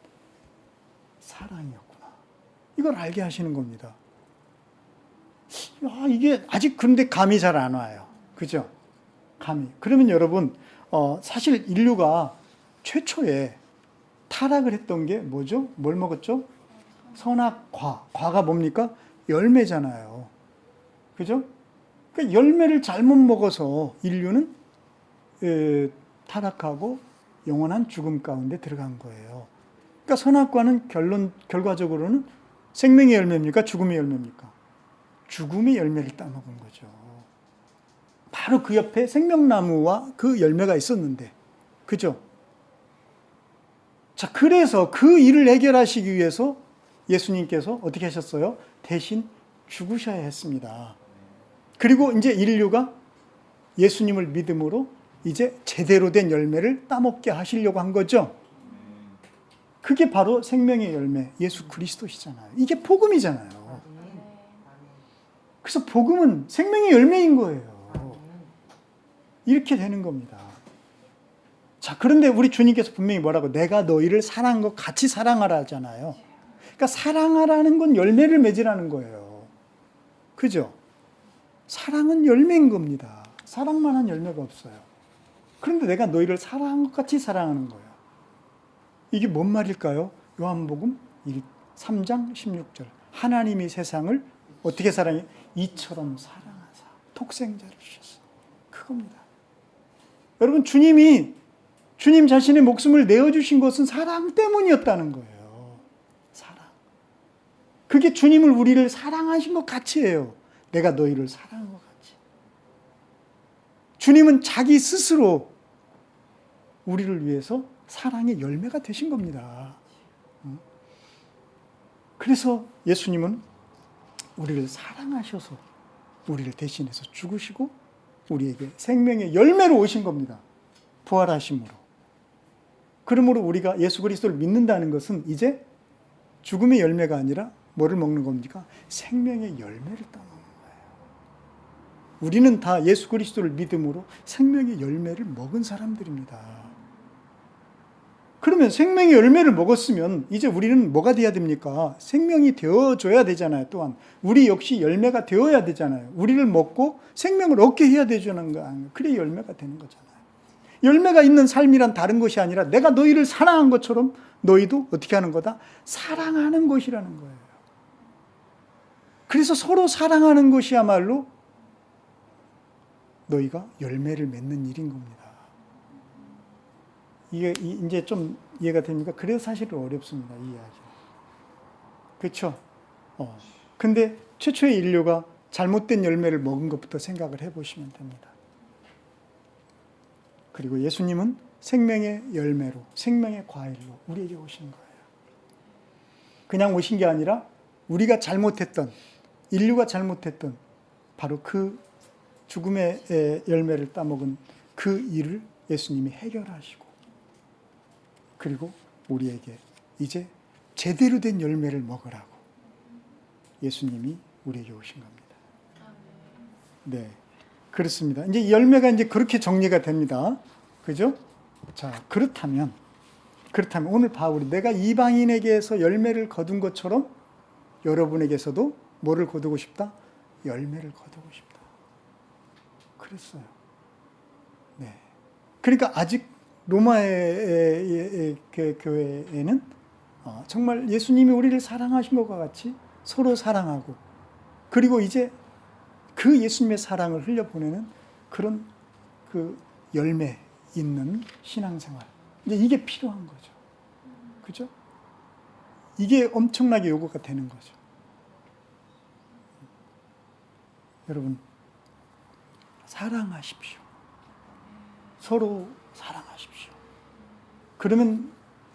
사랑이었구나. 이걸 알게 하시는 겁니다. 이게 아직 그런데 감이 잘 안 와요. 그죠? 감이. 그러면 여러분, 사실 인류가 최초에 타락을 했던 게 뭐죠? 뭘 먹었죠? 선악과. 과가 뭡니까? 열매잖아요. 그죠? 그러니까 열매를 잘못 먹어서 인류는 타락하고 영원한 죽음 가운데 들어간 거예요. 그러니까 선악과는 결과적으로는 생명의 열매입니까? 죽음의 열매입니까? 죽음의 열매를 따먹은 거죠. 바로 그 옆에 생명나무와 그 열매가 있었는데, 그죠? 자, 그래서 그 일을 해결하시기 위해서 예수님께서 어떻게 하셨어요? 대신 죽으셔야 했습니다. 그리고 이제 인류가 예수님을 믿음으로 이제 제대로 된 열매를 따먹게 하시려고 한 거죠. 그게 바로 생명의 열매, 예수 그리스도시잖아요. 이게 복음이잖아요. 그래서 복음은 생명의 열매인 거예요. 이렇게 되는 겁니다. 자, 그런데 우리 주님께서 분명히 뭐라고? 내가 너희를 사랑한 것 같이 사랑하라 하잖아요. 그러니까 사랑하라는 건 열매를 맺으라는 거예요. 그죠? 사랑은 열매인 겁니다. 사랑만한 열매가 없어요. 그런데 내가 너희를 사랑한 것 같이 사랑하는 거예요. 이게 뭔 말일까요? 요한복음 3장 16절. 하나님이 세상을 어떻게 사랑해? 이처럼 사랑하사. 독생자를 주셨어요. 그겁니다. 여러분, 주님 자신의 목숨을 내어주신 것은 사랑 때문이었다는 거예요. 사랑. 그게 주님을 우리를 사랑하신 것 같이 해요. 내가 너희를 사랑한 것 같이. 주님은 자기 스스로 우리를 위해서 사랑의 열매가 되신 겁니다. 그래서 예수님은 우리를 사랑하셔서 우리를 대신해서 죽으시고 우리에게 생명의 열매로 오신 겁니다. 부활하심으로. 그러므로 우리가 예수 그리스도를 믿는다는 것은 이제 죽음의 열매가 아니라 뭐를 먹는 겁니까? 생명의 열매를 따먹는 거예요. 우리는 다 예수 그리스도를 믿음으로 생명의 열매를 먹은 사람들입니다. 그러면 생명의 열매를 먹었으면 이제 우리는 뭐가 돼야 됩니까? 생명이 되어줘야 되잖아요. 또한 우리 역시 열매가 되어야 되잖아요. 우리를 먹고 생명을 얻게 해야 되는 거 아니에요. 그래 열매가 되는 거잖아요. 열매가 있는 삶이란 다른 것이 아니라 내가 너희를 사랑한 것처럼 너희도 어떻게 하는 거다? 사랑하는 것이라는 거예요. 그래서 서로 사랑하는 것이야말로 너희가 열매를 맺는 일인 겁니다. 이게 이제 좀 이해가 됩니까? 그래서 사실 어렵습니다. 이 이야기. 그렇죠? 근데 최초의 인류가 잘못된 열매를 먹은 것부터 생각을 해보시면 됩니다. 그리고 예수님은 생명의 열매로, 생명의 과일로 우리에게 오신 거예요. 그냥 오신 게 아니라 우리가 잘못했던, 인류가 잘못했던 바로 그 죽음의 열매를 따먹은 그 일을 예수님이 해결하시고 그리고 우리에게 이제 제대로 된 열매를 먹으라고 예수님이 우리에게 오신 겁니다. 네, 그렇습니다. 이제 이 열매가 이제 그렇게 정리가 됩니다. 그죠? 자, 그렇다면 오늘 바울이 내가 이방인에게서 열매를 거둔 것처럼 여러분에게서도 뭐를 거두고 싶다? 열매를 거두고 싶다. 그랬어요. 네. 그러니까 아직 로마의 교회에는 정말 예수님이 우리를 사랑하신 것과 같이 서로 사랑하고 그리고 이제 그 예수님의 사랑을 흘려보내는 그런 그 열매 있는 신앙생활. 이제 이게 필요한 거죠. 그죠? 이게 엄청나게 요구가 되는 거죠. 여러분, 사랑하십시오. 서로 사랑하십시오. 그러면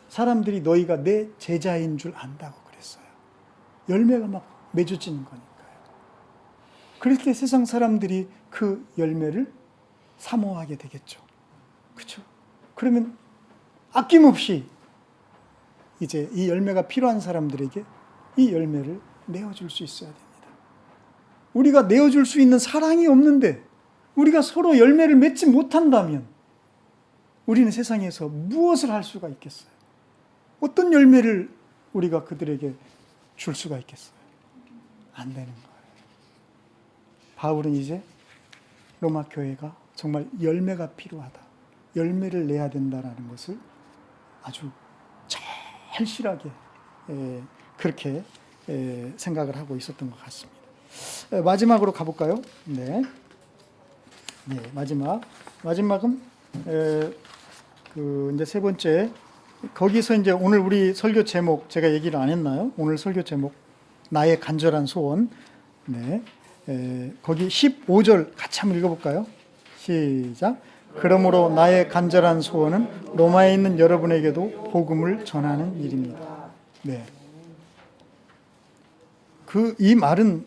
사람들이 너희가 내 제자인 줄 안다고 그랬어요. 열매가 막 맺어지는 거니까요. 그럴 때 세상 사람들이 그 열매를 사모하게 되겠죠. 그렇죠? 그러면 아낌없이 이제 이 열매가 필요한 사람들에게 이 열매를 내어줄 수 있어야 됩니다. 우리가 내어줄 수 있는 사랑이 없는데 우리가 서로 열매를 맺지 못한다면 우리는 세상에서 무엇을 할 수가 있겠어요? 어떤 열매를 우리가 그들에게 줄 수가 있겠어요? 안 되는 거예요. 바울은 이제 로마 교회가 정말 열매가 필요하다. 열매를 내야 된다는 것을 아주 절실하게 그렇게 생각을 하고 있었던 것 같습니다. 마지막으로 가볼까요? 네. 네, 마지막은 이제 세 번째, 거기서 이제 오늘 우리 설교 제목 제가 얘기를 안 했나요? 오늘 설교 제목 나의 간절한 소원. 네, 거기 15절 같이 한번 읽어볼까요? 시작. 그러므로 나의 간절한 소원은 로마에 있는 여러분에게도 복음을 전하는 일입니다. 네. 이 말은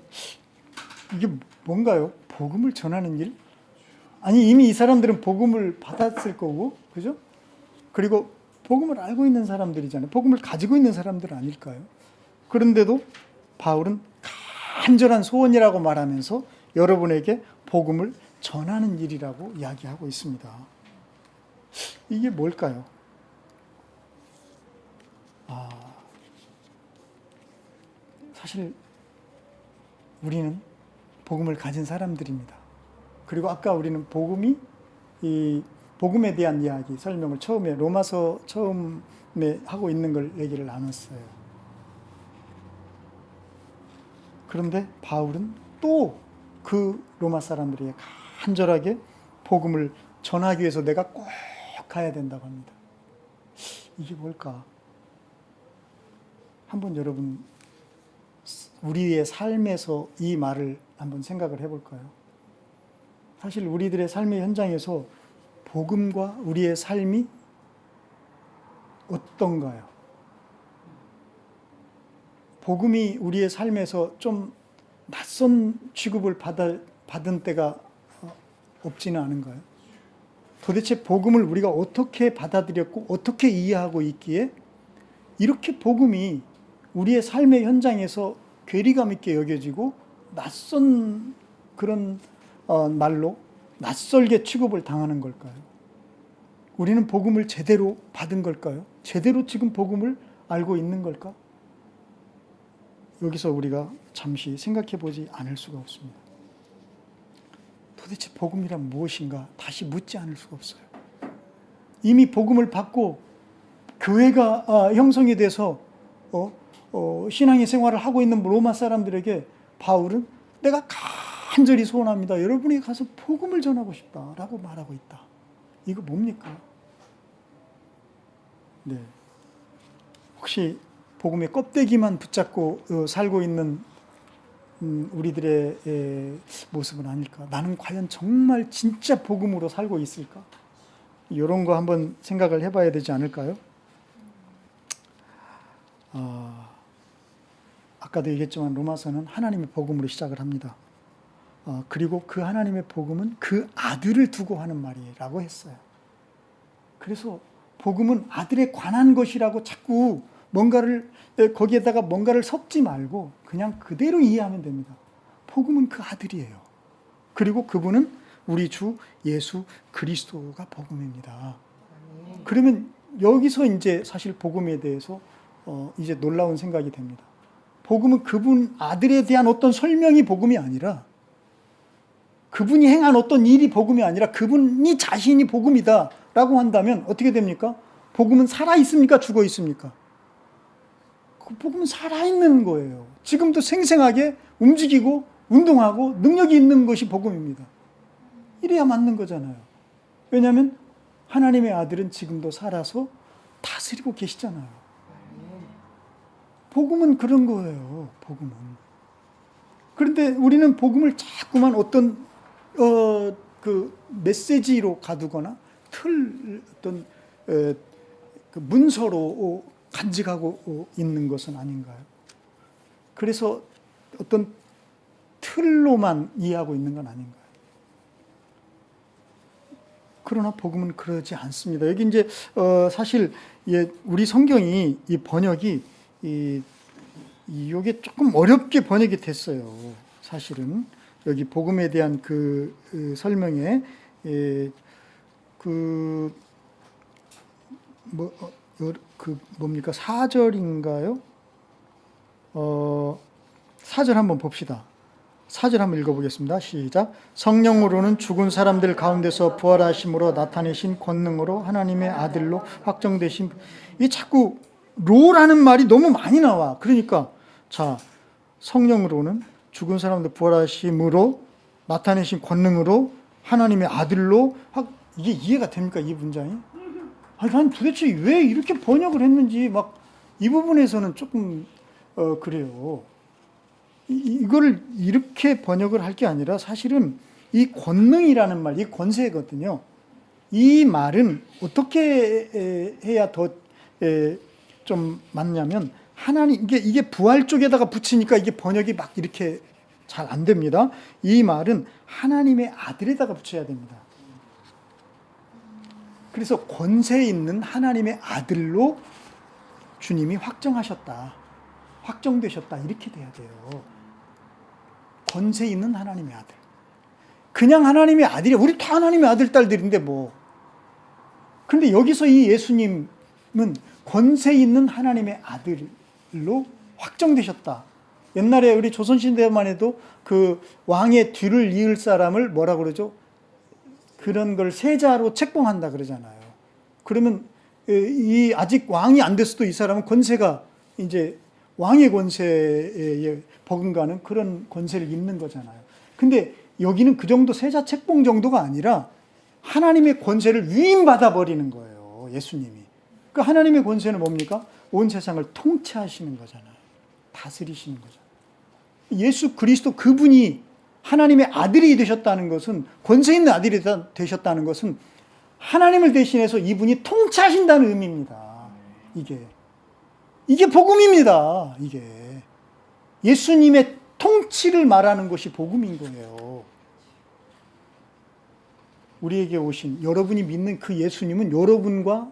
이게 뭔가요? 복음을 전하는 일? 아니 이미 이 사람들은 복음을 받았을 거고, 그죠? 그리고 복음을 알고 있는 사람들이잖아요. 복음을 가지고 있는 사람들 아닐까요? 그런데도 바울은 간절한 소원이라고 말하면서 여러분에게 복음을 전하는 일이라고 이야기하고 있습니다. 이게 뭘까요? 사실 우리는 복음을 가진 사람들입니다. 그리고 아까 우리는 이 복음에 대한 이야기, 설명을 처음에 로마서 처음에 하고 있는 걸 얘기를 나눴어요. 그런데 바울은 또 그 로마 사람들에게 간절하게 복음을 전하기 위해서 내가 꼭 가야 된다고 합니다. 이게 뭘까? 한번 여러분 우리의 삶에서 이 말을 한번 생각을 해볼까요? 사실 우리들의 삶의 현장에서 복음과 우리의 삶이 어떤가요? 복음이 우리의 삶에서 좀 낯선 취급을 받은 때가 없지는 않은가요? 도대체 복음을 우리가 어떻게 받아들였고 어떻게 이해하고 있기에 이렇게 복음이 우리의 삶의 현장에서 괴리감 있게 여겨지고 낯선 그런 말로 낯설게 취급을 당하는 걸까요? 우리는 복음을 제대로 받은 걸까요? 제대로 지금 복음을 알고 있는 걸까? 여기서 우리가 잠시 생각해 보지 않을 수가 없습니다. 도대체 복음이란 무엇인가 다시 묻지 않을 수가 없어요. 이미 복음을 받고 교회가 형성이 돼서 신앙의 생활을 하고 있는 로마 사람들에게 바울은 내가 간절히 소원합니다. 여러분이 가서 복음을 전하고 싶다라고 말하고 있다. 이거 뭡니까? 네. 혹시 복음의 껍데기만 붙잡고 살고 있는 우리들의 모습은 아닐까? 나는 과연 정말 진짜 복음으로 살고 있을까? 이런 거 한번 생각을 해봐야 되지 않을까요? 아까도 얘기했지만 로마서는 하나님의 복음으로 시작을 합니다. 그리고 그 하나님의 복음은 그 아들을 두고 하는 말이라고 했어요. 그래서 복음은 아들에 관한 것이라고 자꾸 거기에다가 뭔가를 섞지 말고 그냥 그대로 이해하면 됩니다. 복음은 그 아들이에요. 그리고 그분은 우리 주 예수 그리스도가 복음입니다. 그러면 여기서 이제 사실 복음에 대해서 이제 놀라운 생각이 됩니다. 복음은 그분 아들에 대한 어떤 설명이 복음이 아니라 그분이 행한 어떤 일이 복음이 아니라 그분이 자신이 복음이다 라고 한다면 어떻게 됩니까? 복음은 살아있습니까? 죽어있습니까? 그 복음은 살아있는 거예요. 지금도 생생하게 움직이고 운동하고 능력이 있는 것이 복음입니다. 이래야 맞는 거잖아요. 왜냐하면 하나님의 아들은 지금도 살아서 다스리고 계시잖아요. 복음은 그런 거예요. 복음은. 그런데 우리는 복음을 자꾸만 어떤 그 메시지로 가두거나 어떤 그 문서로 간직하고 있는 것은 아닌가요? 그래서 어떤 틀로만 이해하고 있는 건 아닌가요? 그러나 복음은 그러지 않습니다. 여기 이제 사실 우리 성경이 이 번역이 이게 조금 어렵게 번역이 됐어요. 사실은 여기 복음에 대한 그 설명에 뭡니까 4절인가요? 4절 한번 봅시다. 4절 한번 읽어보겠습니다. 시작. 성령으로는 죽은 사람들 가운데서 부활하심으로 나타내신 권능으로 하나님의 아들로 확정되신. 이 자꾸 로라는 말이 너무 많이 나와. 그러니까 자 성령으로는 죽은 사람들 부활하심으로 나타내신 권능으로 하나님의 아들로 이게 이해가 됩니까? 이 문장이? 아니, 난 도대체 왜 이렇게 번역을 했는지 막 이 부분에서는 조금 그래요. 이거를 이렇게 번역을 할 게 아니라 사실은 이 권능이라는 말, 이 권세거든요. 이 말은 어떻게 해야 더 좀 맞냐면 하나님 이게 부활 쪽에다가 붙이니까 이게 번역이 막 이렇게 잘 안 됩니다. 이 말은 하나님의 아들에다가 붙여야 됩니다. 그래서 권세 있는 하나님의 아들로 주님이 확정하셨다. 확정되셨다. 이렇게 돼야 돼요. 권세 있는 하나님의 아들. 그냥 하나님의 아들이야. 우리 다 하나님의 아들, 딸들인데 뭐. 그런데 여기서 이 예수님은 권세 있는 하나님의 아들로 확정되셨다. 옛날에 우리 조선시대만 해도 그 왕의 뒤를 이을 사람을 뭐라 그러죠? 그런 걸 세자로 책봉한다 그러잖아요. 그러면 아직 왕이 안 됐어도 이 사람은 권세가 이제 왕의 권세에 버금가는 그런 권세를 입는 거잖아요. 근데 여기는 그 정도 세자 책봉 정도가 아니라 하나님의 권세를 위임받아 버리는 거예요. 예수님이. 그 하나님의 권세는 뭡니까? 온 세상을 통치하시는 거잖아요. 다스리시는 거잖아요. 예수 그리스도 그분이 하나님의 아들이 되셨다는 것은, 권세 있는 아들이 되셨다는 것은 하나님을 대신해서 이분이 통치하신다는 의미입니다. 이게 복음입니다. 이게 예수님의 통치를 말하는 것이 복음인 거예요. 우리에게 오신, 여러분이 믿는 그 예수님은 여러분과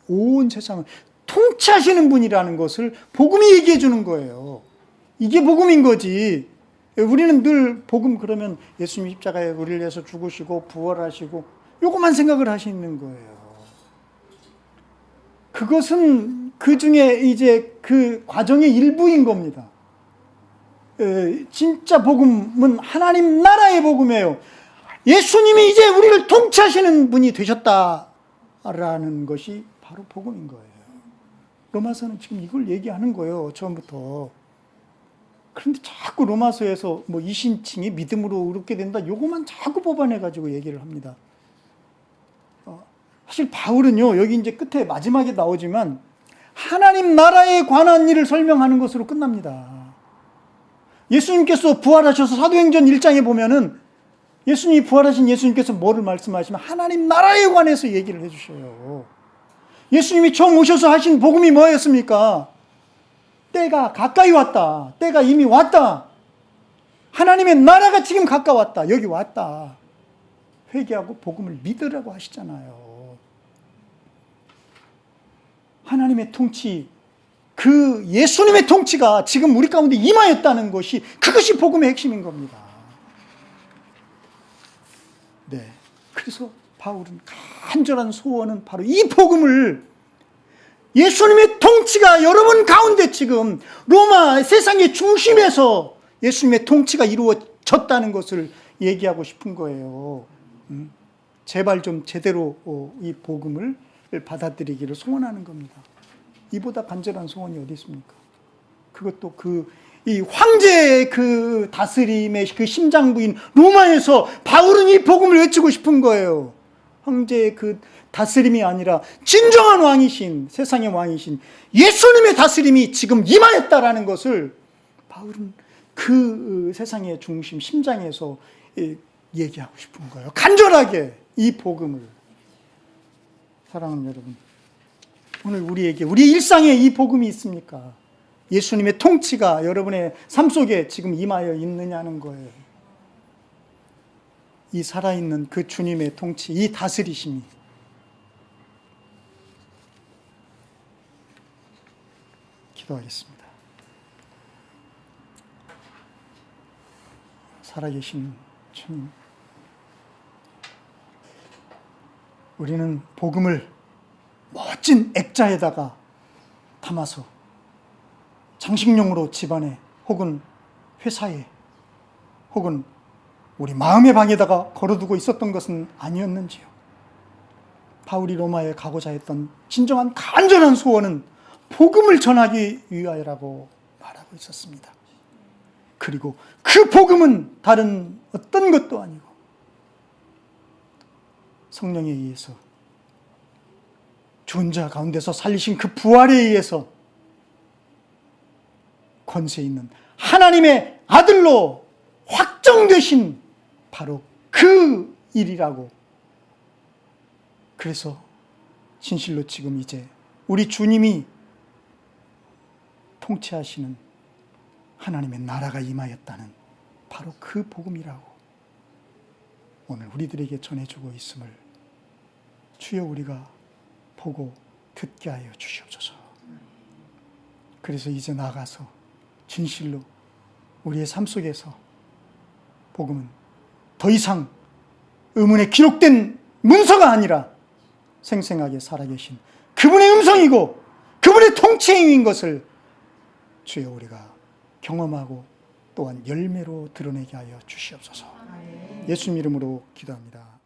온 세상을 통치하시는 분이라는 것을 복음이 얘기해 주는 거예요. 이게 복음인 거지. 우리는 늘 복음 그러면 예수님 십자가에 우리를 위해서 죽으시고 부활하시고 요것만 생각을 하시는 거예요. 그것은 그 중에 이제 그 과정의 일부인 겁니다. 진짜 복음은 하나님 나라의 복음이에요. 예수님이 이제 우리를 통치하시는 분이 되셨다라는 것이 바로 복음인 거예요. 로마서는 지금 이걸 얘기하는 거예요. 처음부터. 그런데 자꾸 로마서에서 뭐 이신칭이 믿음으로 의롭게 된다, 요거만 자꾸 뽑아내가지고 얘기를 합니다. 사실 바울은요, 여기 이제 끝에 마지막에 나오지만 하나님 나라에 관한 일을 설명하는 것으로 끝납니다. 예수님께서 부활하셔서 사도행전 1장에 보면은 예수님이 부활하신 예수님께서 뭐를 말씀하시면 하나님 나라에 관해서 얘기를 해주셔요. 예수님이 처음 오셔서 하신 복음이 뭐였습니까? 때가 가까이 왔다. 때가 이미 왔다. 하나님의 나라가 지금 가까웠다. 여기 왔다. 회개하고 복음을 믿으라고 하시잖아요. 하나님의 통치, 그 예수님의 통치가 지금 우리 가운데 임하였다는 것이, 그것이 복음의 핵심인 겁니다. 네. 그래서 바울은 간절한 소원은 바로 이 복음을, 예수님의 통치가 여러분 가운데 지금 로마 세상의 중심에서 예수님의 통치가 이루어졌다는 것을 얘기하고 싶은 거예요. 제발 좀 제대로 이 복음을 받아들이기를 소원하는 겁니다. 이보다 간절한 소원이 어디 있습니까? 그것도 이 황제의 그 다스림의 그 심장부인 로마에서 바울은 이 복음을 외치고 싶은 거예요. 황제의 그 다스림이 아니라 진정한 왕이신, 세상의 왕이신 예수님의 다스림이 지금 임하였다라는 것을 바울은 그 세상의 중심, 심장에서 얘기하고 싶은 거예요. 간절하게 이 복음을. 사랑하는 여러분, 오늘 우리에게, 우리 일상에 이 복음이 있습니까? 예수님의 통치가 여러분의 삶 속에 지금 임하여 있느냐는 거예요. 이 살아있는 그 주님의 통치, 이 다스리심이. 기도하겠습니다. 살아계신 주님, 우리는 복음을 멋진 액자에다가 담아서 장식용으로 집안에 혹은 회사에 혹은 우리 마음의 방에다가 걸어두고 있었던 것은 아니었는지요. 바울이 로마에 가고자 했던 진정한 간절한 소원은 복음을 전하기 위하여라고 말하고 있었습니다. 그리고 그 복음은 다른 어떤 것도 아니고 성령에 의해서, 죽은 자 가운데서 살리신 그 부활에 의해서 권세 있는 하나님의 아들로 확정되신 바로 그 일이라고. 그래서 진실로 지금 이제 우리 주님이 통치하시는 하나님의 나라가 임하였다는 바로 그 복음이라고 오늘 우리들에게 전해주고 있음을 주여 우리가 보고 듣게 하여 주시옵소서. 그래서 이제 나가서 진실로 우리의 삶 속에서 복음은 더 이상 의문에 기록된 문서가 아니라 생생하게 살아계신 그분의 음성이고 그분의 통치행위인 것을 주여 우리가 경험하고 또한 열매로 드러내게 하여 주시옵소서. 예수님 이름으로 기도합니다.